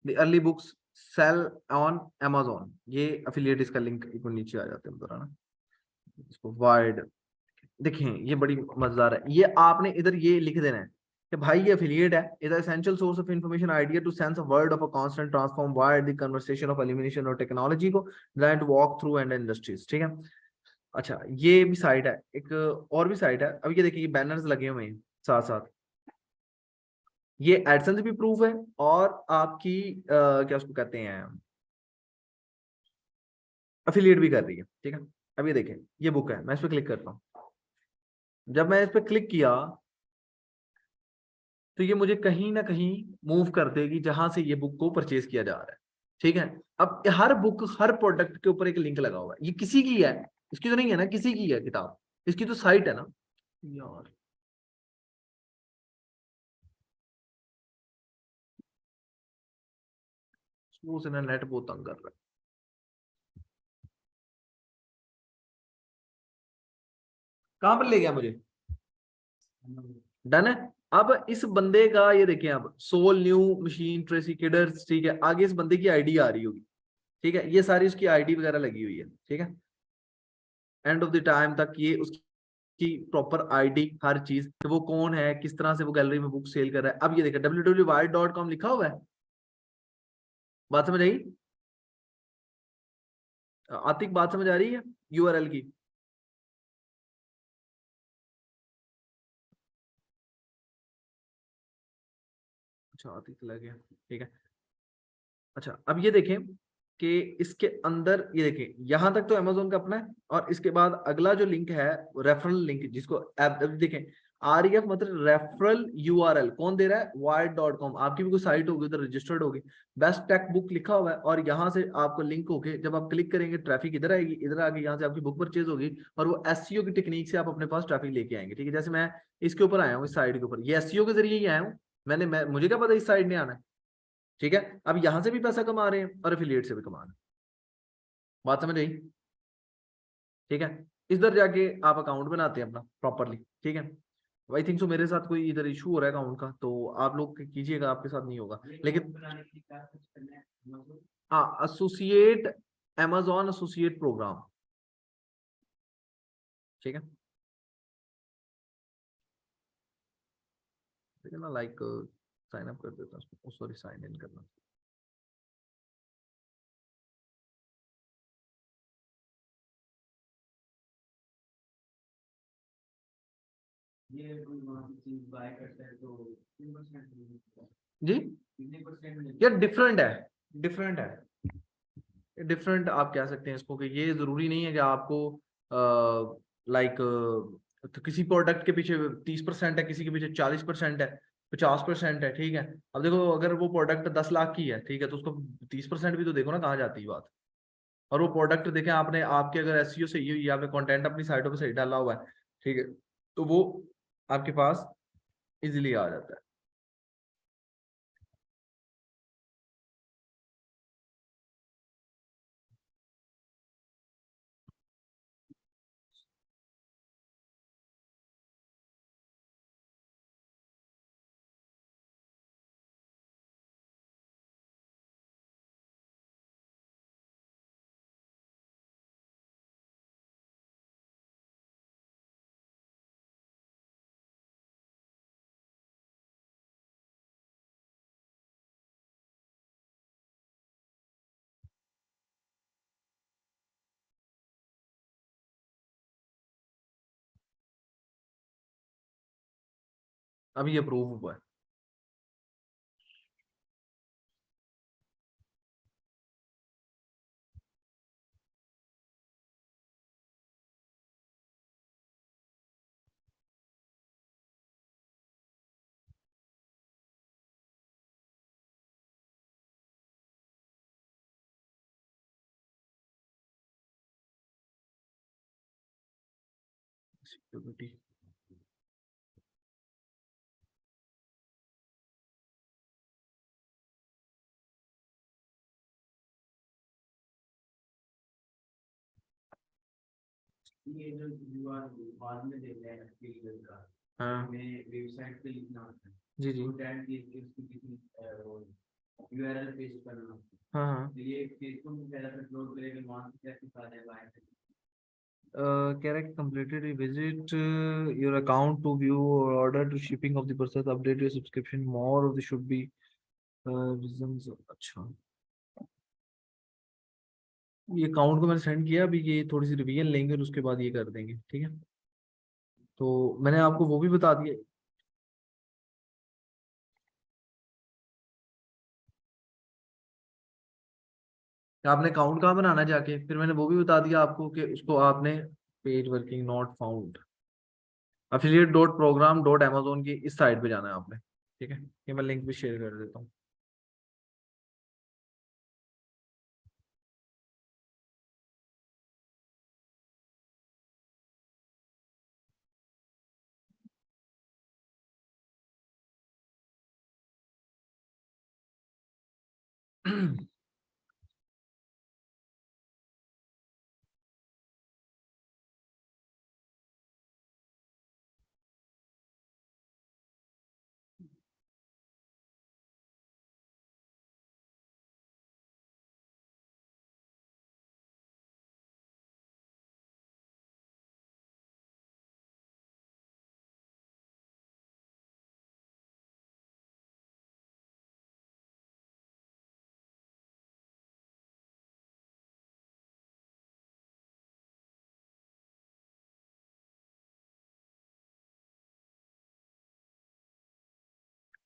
the early books sale on Amazon, ये अफिलिएट इसका लिंक एक नीचे आ जाते हैं जरा ना, इसको वाइड, देखें ये बड़ी मजेदार है, ये आपने इधर ये लिख देना है कि भाई ये एफिलिएट है, is essential source of information idea to sense a word of a constant transform wide the conversation of elimination और टेक्नोलॉजी को design to walk through and industries. ठीक है, अच्छा ये भी साइट है, एक और भी साइट है। अब ये देखिए ये बैनर्स लगे हुए हैं साथ साथ, ये एडसेंस भी प्रूफ है और आपकी क्या उसको कहते हैं अफिलिएट भी कर रही है। ठीक है, अब ये देखें ये बुक है, मैं इस पर क्लिक करता हूँ, जब मैं इस पर क्लिक किया तो ये मुझे कहीं ना कहीं मूव कर देगी जहां से ये बुक को परचेज किया जा रहा है। ठीक है, अब हर बुक हर प्रोडक्ट के ऊपर एक लिंक लगा हुआ है, ये किसी की है, इसकी तो नहीं है ना, किसी की है किताब, इसकी तो साइट है ना यार। उसने नेट बहुत तंग कर रहा है। कहां पर ले गया मुझे, डन है। अब इस बंदे का ये देखें, अब सोल न्यू मशीन ट्रेसी किडर्स, ठीक है, आगे इस बंदे की आईडी आ रही होगी। ठीक है, ये सारी उसकी आईडी वगैरह लगी हुई है। ठीक है, एंड ऑफ द टाइम तक ये उसकी प्रॉपर आईडी हर चीज, कि वो कौन है, किस तरह से वो गैलरी में बुक सेल कर रहा है। अब ये देखा www.wide.com लिखा हुआ है, बात समझ आई आतिक, बात समझ आ रही है यूआरएल की। अच्छा आतिक चला गया, ठीक है। अच्छा अब ये देखें कि इसके अंदर ये देखें, यहां तक तो अमेजोन का अपना है, और इसके बाद अगला जो लिंक है रेफरल लिंक, जिसको देखें आरईएफ मतलब रेफरल यूआरएल कौन दे रहा है, वाइड.com, आपकी भी कोई साइट होगी उधर रजिस्टर्ड होगी, बेस्ट टेक बुक लिखा हुआ है, और यहाँ से आपको लिंक होके जब आप क्लिक करेंगे ट्रैफिक इधर आएगी, इधर आके यहाँ से आपकी बुक परचेज होगी, और वो एसईओ की टेक्निक से आप अपने पास ट्रैफिक लेके आएंगे। ठीक है, जैसे मैं इसके ऊपर आया हूँ, इस साइड के ऊपर, ये एसईओ के जरिए ही आया हूँ, मुझे क्या पता इस साइड ने आना है। ठीक है, अब यहां से भी पैसा कमा रहे हैं और एफिलिएट से भी कमा रहे हैं, बात समझ आई। ठीक है, इधर जाके आप अकाउंट बनाते हैं अपना प्रॉपरली। ठीक है, आई थिंक सो मेरे साथ कोई इधर इशू हो रहा है अकाउंट का, तो आप लोग कीजिएगा, आपके साथ नहीं होगा लेकिन। हाँ, एसोसिएट अमेजोन एसोसिएट प्रोग्राम। ठीक है, ठीक है ना, लाइक साइन अप कर देता हूँ, सॉरी साइन इन करना। जी यार डिफरेंट है, डिफरेंट है, डिफरेंट आप कह सकते हैं इसको, कि ये जरूरी नहीं है कि आपको लाइक तो किसी प्रोडक्ट के पीछे 30% है, किसी के पीछे 40% है, 50% है। ठीक है, अब देखो अगर वो प्रोडक्ट 10 लाख की है, ठीक है, तो उसको 30% भी तो देखो ना कहाँ जाती है बात। और वो प्रोडक्ट देखें आपने, आपके अगर एसईओ सही हुई, आपने कंटेंट अपनी साइटों पे सही डाला हुआ है, ठीक है, तो वो आपके पास इजिली आ जाता है। अभी ये प्रूव हुआ है। सिक्योरिटी ये जो युवा बाद में देते हैं फील्ड का, हाँ में वेबसाइट पे लिखना होता है, जी जी, वो टैग की इसकी किसी यूआरएल पेस्ट करना होता हाँ हाँ है। तो ये फेसबुक पे पहले अपलोड करेंगे, वहां से कैसे आ जाएगा, कह रहा है completed visit your account to view order to shipping of the person update your subscription more of the should be reasons. अच्छा, ये अकाउंट को मैंने सेंड किया, अभी ये थोड़ी सी रिवीजन लेंगे और उसके बाद ये कर देंगे, ठीक है। तो मैंने आपको वो भी बता दिया। आपने अकाउंट कहाँ बनाना है जाके, फिर मैंने वो भी बता दिया आपको कि उसको आपने page working not found affiliate.program.amazon की इस साइट पे जाना है आपने, ठीक है। ये मैं लिंक भी शेयर कर देता हूँ।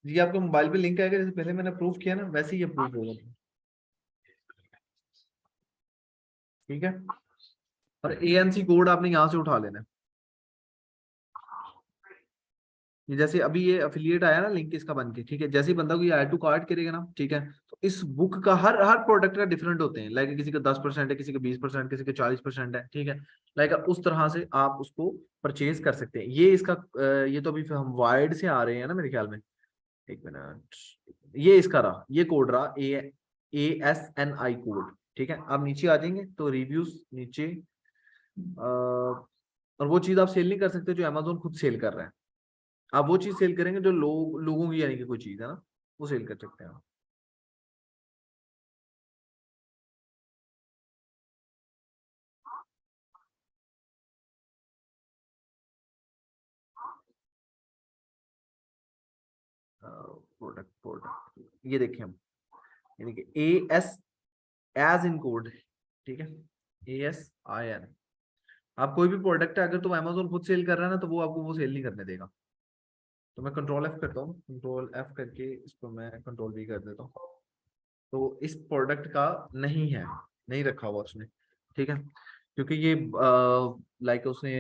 जी आपके मोबाइल पे लिंक आएगा, जैसे पहले मैंने अप्रूव किया ना वैसे ही अप्रूव होगा, ठीक है। और ANC कोड आपने यहाँ से उठा लेना है। ये जैसे अभी ये अफिलिएट आया ना लिंक इसका बन के, ठीक है। जैसे ही बंदा कोई ऐड टू कार्ट करेगा ना, ठीक है, तो इस बुक का हर हर प्रोडक्ट का डिफरेंट होते हैं। लाइक किसी का 10% है, किसी का 20%, किसी का 40% है, ठीक है। लाइक उस तरह से आप उसको परचेज कर सकते हैं। ये इसका ये तो अभी हम वाइड से आ रहे हैं ना मेरे ख्याल में। एक मिनट, ये इसका रहा, ये कोड रहा ASNI कोड, ठीक है। आप नीचे आ जाएंगे तो रिव्यूज नीचे, और वो चीज आप सेल नहीं कर सकते जो अमेजोन खुद सेल कर रहा है। आप वो चीज सेल करेंगे जो लोगों की यानी कि कोई चीज है ना, वो सेल कर सकते हैं आप। प्रोडक्ट प्रोडक्ट ये देखें हम, यानी कि AS एज इन कोड, ठीक है, ASIN। आप कोई भी प्रोडक्ट है अगर तो अमेजोन खुद सेल कर रहा है ना, तो वो आपको वो सेल नहीं करने देगा। तो मैं कंट्रोल F करता हूँ, कंट्रोल F करके इसको मैं कंट्रोल V कर देता हूँ। तो इस प्रोडक्ट का नहीं है, नहीं रखा हुआ उसने, ठीक है, क्योंकि ये लाइक उसने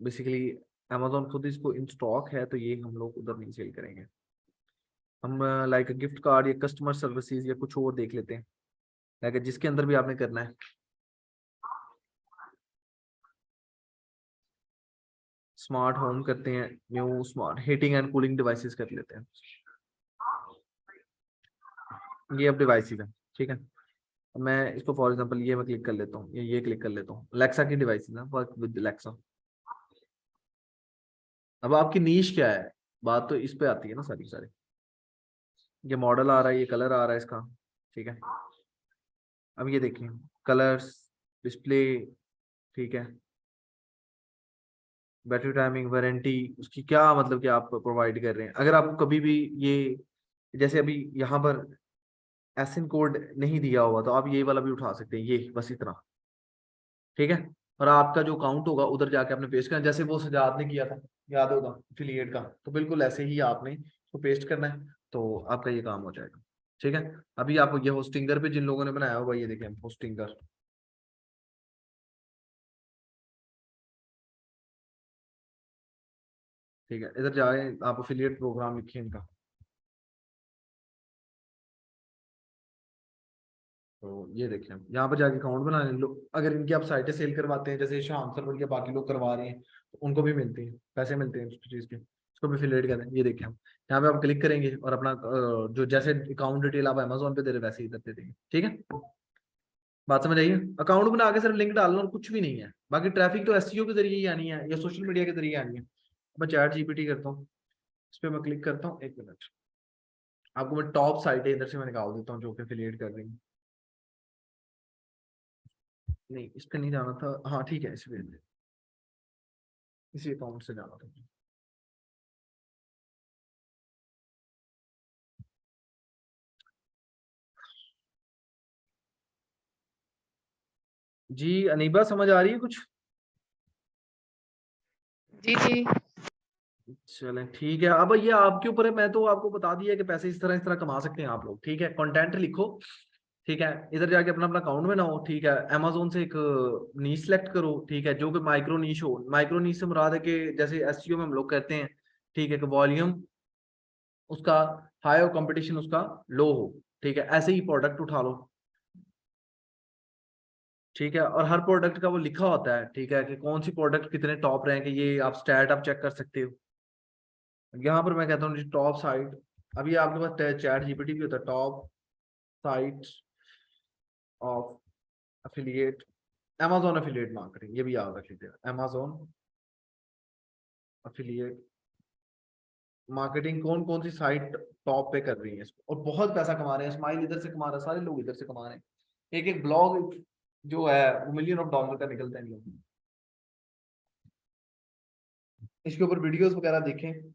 बेसिकली अमेजोन खुद इसको इन स्टॉक है, तो ये हम लोग उधर नहीं सेल करेंगे। हम लाइक गिफ्ट कार्ड या कस्टमर सर्विसेज या कुछ और देख लेते हैं, लाइक जिसके अंदर भी आपने करना है। स्मार्ट होम करते हैं, new smart heating and cooling devices कर लेते हैं। ये अब डिवाइसेस है, ठीक है। मैं इसको फॉर एग्जांपल ये मैं क्लिक कर लेता हूँ, ये क्लिक कर लेता हूँ, अलेक्सा की डिवाइसेस है, वर्क विद अलेक्सा। अब आपकी नीश क्या है, बात तो इस पे आती है ना सारी सारी। ये मॉडल आ रहा है, ये कलर आ रहा है इसका, ठीक है। अब ये देखिए कलर्स, डिस्प्ले, ठीक है, बैटरी टाइमिंग, वारंटी, उसकी क्या मतलब कि आप प्रोवाइड कर रहे हैं। अगर आपको कभी भी ये, जैसे अभी यहाँ पर एसएन कोड नहीं दिया हुआ, तो आप ये वाला भी उठा सकते हैं, ये बस इतना, ठीक है। और आपका जो अकाउंट होगा उधर जाके आपने पेस्ट करना, जैसे वो सजाद ने किया था, याद होगा एफिलिएट का, तो बिल्कुल ऐसे ही आपने इसको पेस्ट करना है, तो आपका ये काम हो जाएगा, ठीक है। अभी आप ये होस्टिंगर पे जिन लोगों ने बनाया होगा, ये देखें होस्टिंगर, ठीक है। इधर जाए आप एफिलिएट प्रोग्राम लिखिए इनका, तो ये देखें यहाँ पर जाके अकाउंट बनाने लोग, अगर इनकी आप साइटें सेल करवाते हैं जैसे शाम सरवर या बाकी लोग करवा रहे हैं, तो उनको भी मिलती हैं, पैसे मिलते हैं उस चीज के, उसको भी एफिलिएट करते हैं। ये देखें हम यहाँ पे आप क्लिक करेंगे और अपना जो जैसे अकाउंट डिटेल आप अमेजोन पे दे रहे वैसे ही इधर दे देंगे, ठीक है। बात समझ आई है। अकाउंट बना के सिर्फ लिंक डालना और कुछ भी नहीं है, बाकी ट्रैफिक तो एसईओ के जरिए ही आनी है या सोशल मीडिया के जरिए आनी है। मैं चैट जीपीटी करता हूँ, इस पर मैं क्लिक करता हूँ, एक मिनट, आपको मैं टॉप साइट है इधर से मैं निकाल देता हूँ जो कि एफिलिएट कर रही हूँ। नहीं इस पे नहीं जाना था, हाँ ठीक है इस पे इसी अकाउंट से जाना था। जी अनीबा समझ आ रही है कुछ? जी जी। चलें ठीक है। अब ये आपके ऊपर है, मैं तो आपको बता दिया कि पैसे इस तरह कमा सकते हैं आप लोग। ठीक है, कंटेंट लिखो, ठीक है, इधर जाके अपना अपना अकाउंट बनाओ, ठीक है, अमेजोन से एक नीश सेलेक्ट करो, ठीक है, जो कि माइक्रो नीश हो। माइक्रो नीश से मुराद है कि जैसे एसईओ में हम लोग कहते हैं, ठीक है, कि वॉल्यूम उसका हाई हो, कंपटीशन उसका लो हो, ठीक है, ऐसे ही प्रोडक्ट उठा लो, ठीक है, और हर प्रोडक्ट का वो लिखा होता है, ठीक है, कि कौन सी प्रोडक्ट कितने टॉप रैंक है, ये आप स्टैट आप चेक कर सकते हो। यहाँ पर मैं कहता हूँ टॉप साइट, अभी आपके पास चैट जीपीटी भी होता है, top site of affiliate, Amazon affiliate marketing, ये भी याद रख लीजिएगा, Amazon एफिलिएट मार्केटिंग, कौन कौन सी साइट टॉप पे कर रही है इसको और बहुत पैसा कमा रहे हैं। स्माइल इधर से कमा रहा है, सारे लोग इधर से कमा रहे हैं। एक एक ब्लॉग जो है वो $1 मिलियन का निकलता है इन लोगों। इसके ऊपर वीडियोस वगैरह देखें,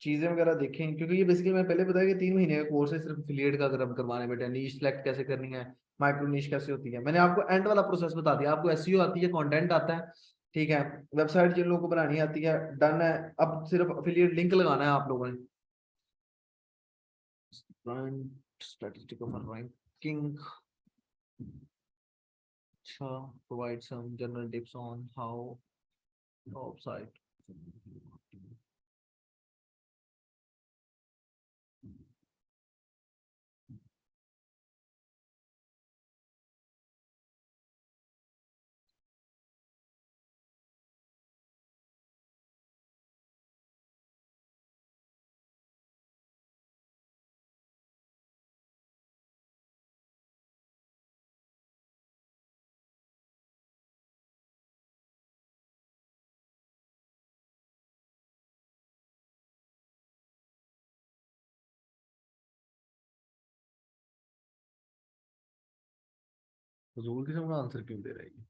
चीजें वगैरह देखें, क्योंकि ये बेसिकली मैं पहले बताया कि 3 महीने का कोर्स है सिर्फ एफिलिएट का, अगर हम करवाने बैठे हैं। नीश सेलेक्ट कैसे करनी है, माइक्रो नीश कैसे होती है, मैंने आपको एंड वाला प्रोसेस बता दिया। आपको एसईओ आती है, कंटेंट आता है, ठीक है, वेबसाइट जिन लोगों को बनानी आती है, डन है। अब सिर्फ एफिलिएट लिंक लगाना है आप लोगों ने। स्टैटिस्टिक ऑफ रैंकिंग, अच्छा, provide some general tips on how top site. फजूल किस्म का आंसर क्यों दे रही है?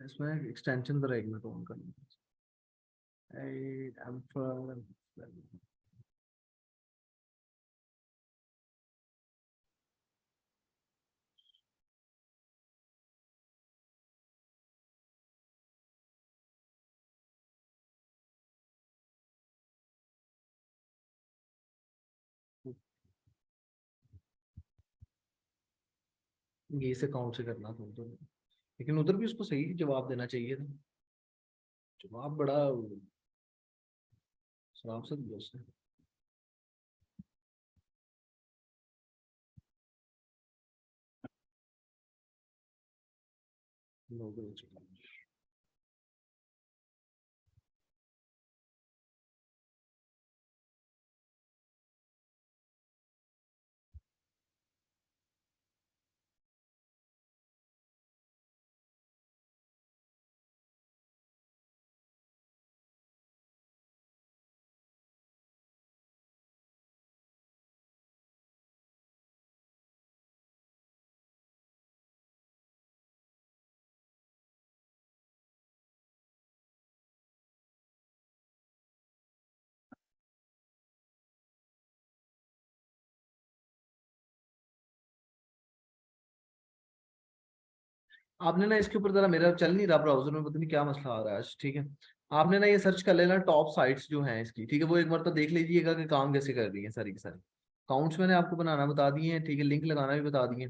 इसमें एक्सटेंशन जरा एक मिनट ऑन कर लूं। ये इस अकाउंट से करना था तो, लेकिन उधर भी उसको सही जवाब देना चाहिए था। जवाब बड़ा शराब से दिया उसने। आपने ना इसके ऊपर जरा, मेरा चल नहीं रहा ब्राउजर में, पता नहीं क्या मसला आ रहा है आज, ठीक है, आपने ना ये सर्च कर लेना टॉप साइट्स जो हैं इसकी, ठीक है, वो एक बार तो देख लीजिएगा कि काम कैसे कर रही है सारी की सारी। अकाउंट्स मैंने आपको बनाना बता दिए हैं, ठीक है, लिंक लगाना भी बता दिए।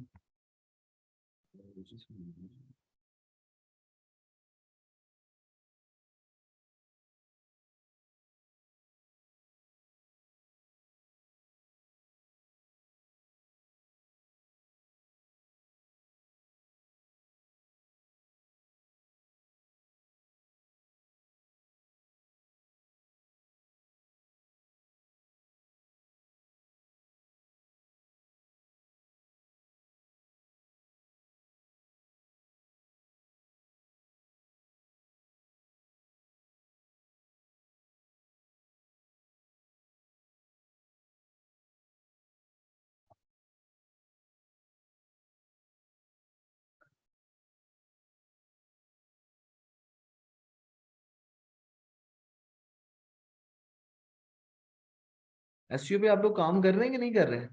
एसईओ पे आप लोग काम कर रहे हैं कि नहीं कर रहे हैं?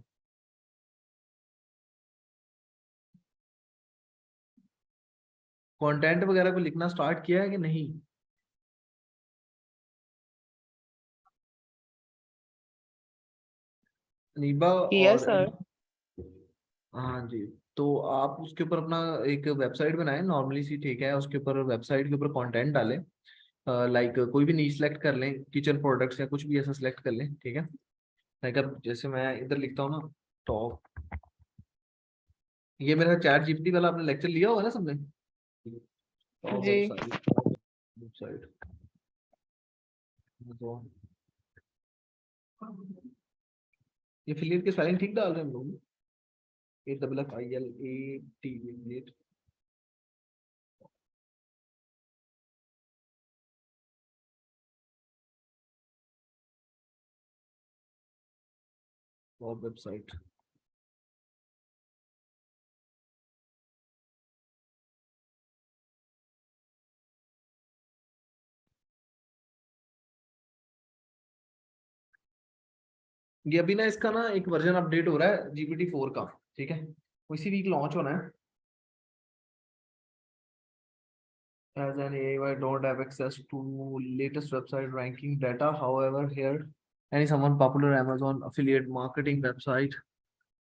कंटेंट वगैरह को लिखना स्टार्ट किया है कि नहीं? नीबा यस और सर। हाँ जी, तो आप उसके ऊपर अपना एक वेबसाइट बनाएं नॉर्मली सी, ठीक है? उसके ऊपर वेबसाइट के ऊपर कंटेंट डालें, लाइक कोई भी नीश सेलेक्ट कर लें, किचन प्रोडक्ट्स या कुछ भी ऐसा सेलेक्ट कर लें, ठीक है? लाइक अब जैसे मैं इधर लिखता हूँ ना टॉप, ये मेरा चैट जीपीटी वाला आपने लेक्चर लिया होगा ना सबने? टॉप जी। वेबसाइट ये एफिलिएट की स्पेलिंग ठीक डाल रहे हैं हम लोग? AFFILAT और वेबसाइट। ये अभी ना इसका ना एक वर्जन अपडेट हो रहा है GPT-4 का, ठीक है? वो इसी वीक लॉन्च होना है। As an AI, don't have access to latest website ranking data. However, here any someone popular Amazon affiliate marketing website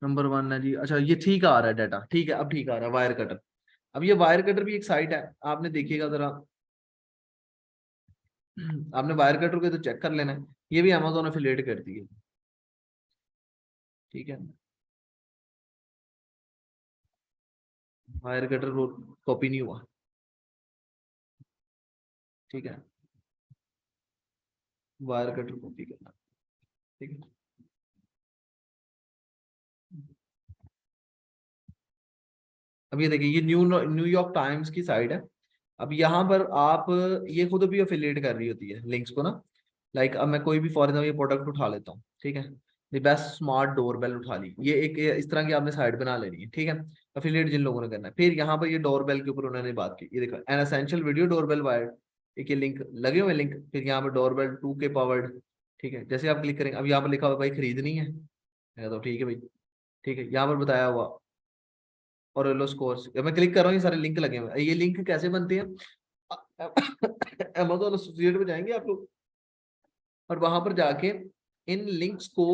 number 1 है जी। अच्छा, ये ठीक आ रहा है डाटा, ठीक है, अब ठीक आ रहा है वायर कटर। अब ये वायर कटर भी एक साइट है, आपने देखिएगा जरा, आपने वायर कटर को तो चेक कर लेना है, ये भी Amazon affiliate करती है, ठीक है? वायर कटर कॉपी नहीं हुआ, ठीक है? वायर कटर कॉपी करना, ठीक है? अब ये देखिए, ये न्यूयॉर्क टाइम्स की साइट है। अब यहाँ पर आप ये खुद भी अफिलिएट कर रही होती है लिंक्स को ना, लाइक अब मैं कोई भी फॉर एग्जाम्पल ये प्रोडक्ट उठा लेता हूँ, ठीक है? द बेस्ट स्मार्ट डोरबेल उठा ली, ये एक इस तरह की आपने साइट बना लेनी है, ठीक है? अफिलिएट जिन लोगों ने करना है, फिर यहाँ पर ये डोरबेल के ऊपर उन्होंने बात की, ये देखो an essential video doorbell wired, एक ये लिंक लगे हुए लिंक, फिर यहाँ पर डोरबेल 2K पावर्ड, ठीक है? जैसे आप क्लिक करेंगे, अब यहाँ पर लिखा हुआ भाई खरीदनी है तो ठीक है भाई, ठीक है? यहाँ पर बताया हुआ और लो स्कोर्स, मैं क्लिक कर रहा हूँ, ये सारे लिंक लगे हुए हैं। ये लिंक कैसे बनते हैं? Amazon एसोसिएट में जाएंगे आप लोग और वहां पर जाके इन लिंक्स को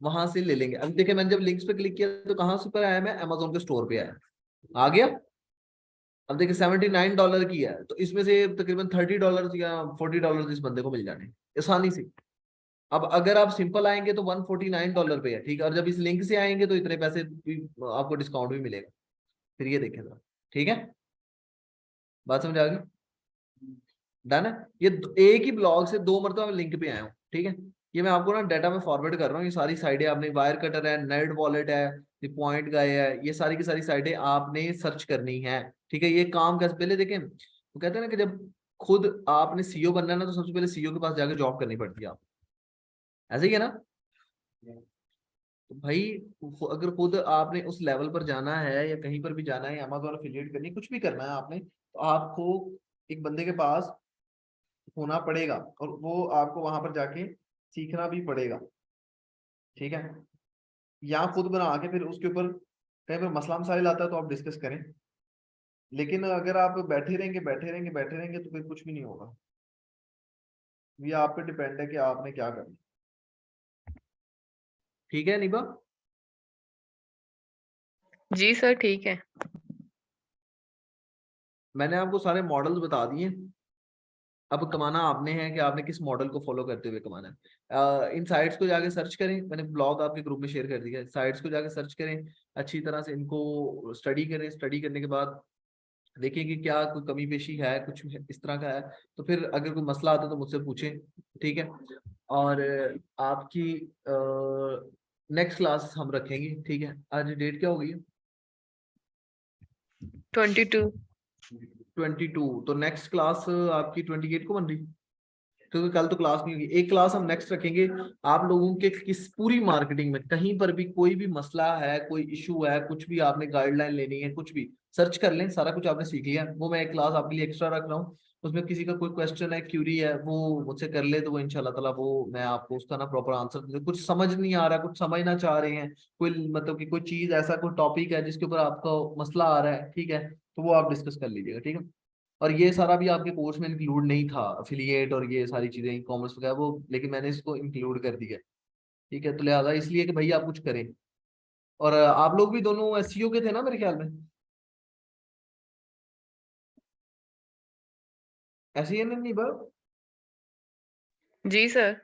वहां से ले लेंगे। अब देखिए, मैंने जब लिंक्स पे क्लिक किया तो कहां से पर आया, मैं Amazon के स्टोर पे आया, आ गया। अब देखिए $79 की है, तो इसमें से तकरीबन $30 या $40 इस बंदे को मिल जाने आसानी से। अब अगर आप सिंपल आएंगे तो $149 पे है, ठीक है? और जब इस लिंक से आएंगे तो इतने पैसे भी आपको डिस्काउंट भी मिलेगा। फिर ये देखें जरा, ठीक है? बात समझ आ गई? डन है? ये एक ही ब्लॉग से 2 मरतबा मैं लिंक पे आया हूँ, ठीक है? ये मैं आपको ना डाटा में फॉरवर्ड कर रहा हूँ, ये सारी साइटें आपने, वायर कटर है, नेट वॉलेट है, ये पॉइंट गाय है, ये सारी की सारी साइटें आपने सर्च करनी है, ठीक है? ये काम कैसे, पहले देखें, वो कहते हैं ना कि जब खुद आपने सीईओ बनना है ना, तो सबसे पहले सीईओ के पास जाकर जॉब करनी पड़ती है आप, ऐसे ही है ना? तो भाई अगर खुद आपने उस लेवल पर जाना है या कहीं पर भी जाना है, Amazon एफिलिएट करनी, कुछ भी करना है आपने, तो आपको एक बंदे के पास होना पड़ेगा और वो आपको वहां पर जाके सीखना भी पड़ेगा, ठीक है? या खुद बना के फिर उसके ऊपर कहीं पर मसला मसाइल आता है तो आप डिस्कस करें, लेकिन अगर आप बैठे रहेंगे तो फिर कुछ भी नहीं होगा। ये आप पे डिपेंड है कि आपने क्या करना, ठीक है निबा? जी सर, ठीक है। मैंने आपको सारे मॉडल्स बता दिए, अब कमाना आपने है कि आपने किस मॉडल को फॉलो करते हुए कमाना है। इन साइट्स को जाके सर्च करें, मैंने ब्लॉग आपके ग्रुप में शेयर कर दिया है, साइट्स को जाके सर्च करें, अच्छी तरह से इनको स्टडी करें, स्टडी करने के बाद देखिए कि क्या कोई कमी पेशी है, कुछ इस तरह का है, तो फिर अगर कोई मसला आता है तो मुझसे पूछें, ठीक है? और आपकी नेक्स्ट क्लास हम रखेंगे, ठीक है? आज डेट क्या हो गई है? 22। 22, तो नेक्स्ट क्लास आपकी 28 को बन रही, क्योंकि कल तो क्लास नहीं होगी। एक क्लास हम नेक्स्ट रखेंगे आप लोगों के किस पूरी मार्केटिंग में, कहीं पर भी कोई भी मसला है, कोई इशू है, कुछ भी आपने गाइडलाइन लेनी है, कुछ भी सर्च कर लें, सारा कुछ आपने सीख लिया, वो मैं एक क्लास आपके लिए एक्स्ट्रा रख रहा हूँ। उसमें किसी का कोई क्वेश्चन है, क्यूरी है, वो मुझसे कर ले, तो वो इंशाल्लाह ताला वो मैं आपको उसका ना प्रॉपर आंसर दे। कुछ समझ नहीं आ रहा, कुछ समझना चाह रहे हैं, कोई मतलब कि कोई चीज ऐसा कोई टॉपिक है जिसके ऊपर आपका मसला आ रहा है, ठीक है, तो वो आप डिस्कस कर लीजिएगा, ठीक है। और ये सारा भी आपके कोर्स में इंक्लूड नहीं था, अफिलिएट और ये सारी चीजें, ई कॉमर्स वगैरह वो, लेकिन मैंने इसको इंक्लूड कर दिया, ठीक है। तो लिहाजा इसलिए कि भाई आप कुछ करें। और आप लोग भी दोनों एसईओ के थे ना मेरे ख्याल में, ऐसे ही है ना नहीं बात? जी सर।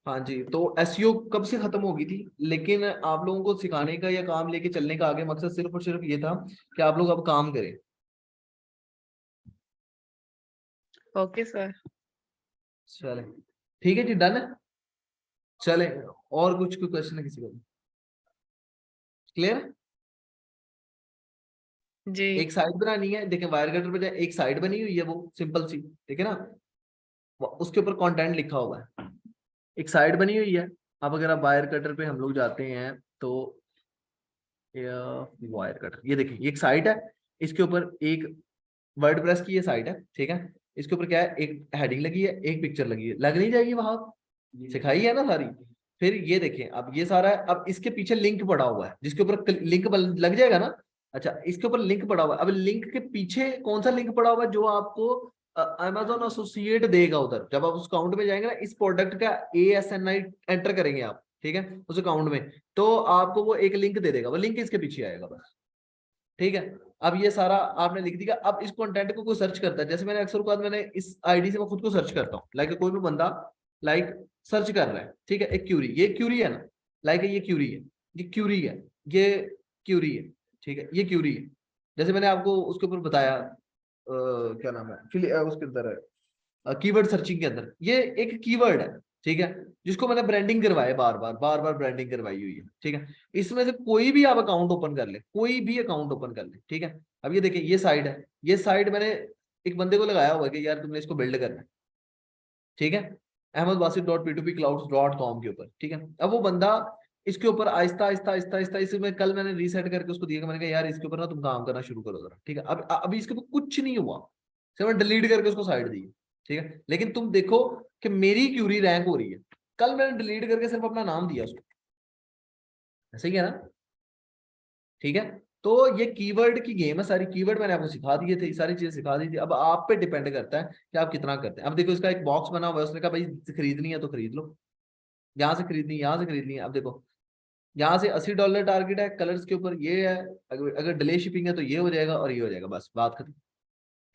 हाँ जी, तो एसईओ कब से खत्म हो गई थी, लेकिन आप लोगों को सिखाने का या काम लेके चलने का आगे मकसद सिर्फ और सिर्फ ये था कि आप लोग अब काम करें। Okay sir. चले, ठीक है जी, डन है। चले, और कुछ कोई क्वेश्चन है किसी का? क्लियर? जी एक साइड बनानी है, देखें वायर कटर पे जाए, एक साइड बनी हुई है वो सिंपल सी, ठीक है ना, उसके ऊपर कंटेंट लिखा हुआ है, एक साइड बनी हुई है। अब अगर आप वायर कटर पे हम लोग जाते हैं तो वायर कटर, ये देखिए ये एक साइट है, इसके ऊपर एक वर्डप्रेस की ये साइट है, ठीक है। इसके ऊपर क्या है, एक हेडिंग लगी है, एक पिक्चर लगी है, लग नहीं जाएगी वहां, सिखाई है ना सारी। फिर ये देखिए, अब ये सारा है, अब इसके पीछे लिंक पड़ा हुआ है जिसके ऊपर लिंक लग जाएगा ना। अच्छा, इसके ऊपर लिंक पड़ा हुआ है, अब लिंक के पीछे कौन सा लिंक पड़ा हुआ है, जो आपको अमेजोन एसोसिएट देगा उधर, जब आप उस अकाउंट में जाएंगे ना, इस प्रोडक्ट का ASNI एंटर करेंगे आप, ठीक है, उस अकाउंट में, तो आपको वो एक लिंक दे देगा, वो लिंक इसके पीछे आएगा बस, ठीक है। अब ये सारा आपने लिख दिया। अब इस कंटेंट को कोई सर्च करता है, जैसे मैंने अक्सर बात, मैंने इस आईडी से मैं खुद को सर्च करता हूँ, लाइक कोई भी बंदा लाइक सर्च कर रहा है, ठीक है, एक क्यूरी, ये क्यूरी है ना, लाइक ये क्यूरी है, ये क्यूरी है, ये क्यूरी है, ठीक है, ये क्यूरी है। जैसे मैंने आपको उसके ऊपर बताया क्या नाम है, उसके अंदर है कीवर्ड सर्चिंग के अंदर, ये एक कीवर्ड है, ठीक है, जिसको मैंने ब्रांडिंग करवाया, बार बार ब्रांडिंग करवाई हुई है, ठीक है। इसमें से कोई भी आप अकाउंट ओपन कर ले, कोई भी अकाउंट ओपन कर ले, ठीक है। अब ये देखिए ये साइड है, ये साइड मैंने एक बंदे को लगाया हुआ है कि यार तुमने इसको बिल्ड करना है, ठीक है, ahmedbasit.p2pclouds.com के ऊपर, ठीक है। अब वो बंदा इसके ऊपर आहिस्ता आहिस्ता आहिस्ता आहिस्ता, इसमें कल मैंने रीसेट करके उसको दिया, मैंने कहा यार इसके ऊपर ना तुम काम करना शुरू करो जरा, ठीक है। अब अभी इसके ऊपर कुछ नहीं हुआ, सिर्फ मैं डिलीट करके उसको साइड दी, ठीक है। लेकिन तुम देखो कि मेरी क्यूरी रैंक हो रही है, कल मैंने डिलीट करके सिर्फ अपना नाम दिया उसको, ऐसे ही है ना, ठीक है। तो ये कीवर्ड की गेम है सारी, कीवर्ड मैंने आपको सिखा दिए थे, सारी चीजें सिखा दी थी, अब आप पे डिपेंड करता है कि आप कितना करते हैं। अब देखो इसका एक बॉक्स बना हुआ है, उसने कहा भाई खरीदनी है तो खरीद लो, यहाँ से खरीदनी है, यहाँ से खरीदनी है। अब देखो यहाँ से $80 टारगेट है, कलर्स के ऊपर ये है, अगर डिले शिपिंग है तो ये हो जाएगा और ये हो जाएगा, बस बात खत्म।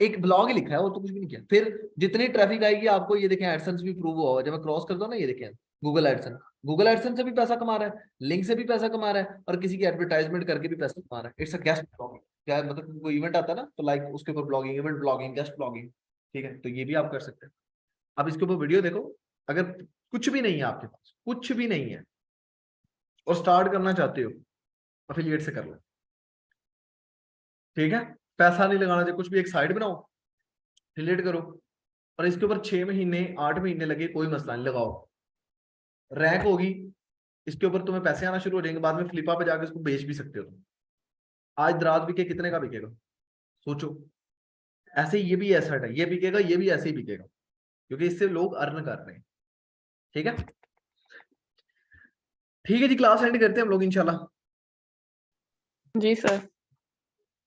एक ब्लॉग ही लिखा है और तो कुछ भी नहीं किया। फिर जितनी ट्रैफिक आएगी आपको, ये देखें एडसेंस भी प्रूव हुआ है, जब मैं क्रॉस करता हूँ ना, ये देखें गूगल एडसेंस से भी पैसा कमा रहा है, लिंक से भी पैसा कमा रहा है, और किसी की एडवर्टाइजमेंट करके भी पैसा कमा रहा है। इट्स अ गेस्ट ब्लॉगिंग, क्या मतलब कोई इवेंट आता है ना, तो लाइक उसके ऊपर blogging, event blogging, guest blogging, ठीक है, तो ये भी आप कर सकते हैं। अब इसके ऊपर वीडियो देखो, अगर कुछ भी नहीं है आपके पास, कुछ भी नहीं है, और स्टार्ट करना चाहते हो, अफिलिएट से कर लो, ठीक है। पैसा नहीं लगाना चाहिए, कुछ भी एक साइट बनाओ, रिलेट करो, और इसके ऊपर 6 महीने 8 महीने लगे, कोई मसला नहीं, लगाओ, रैंक होगी, इसके ऊपर तुम्हें पैसे आना शुरू हो जाएंगे, बाद में फ्लिपा पे जाकर इसको बेच भी सकते हो तुम। आज रात बिके, कितने का बिकेगा सोचो। ऐसे ये भी एसेट है, ये बिकेगा, ये भी ऐसे ही बिकेगा, क्योंकि इससे लोग अर्न कर रहे हैं, ठीक है। ठीक है जी, क्लास एंड करते हैं हम लोग इंशाल्लाह। जी सर।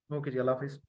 ओके जी, अल्लाह हाफिज।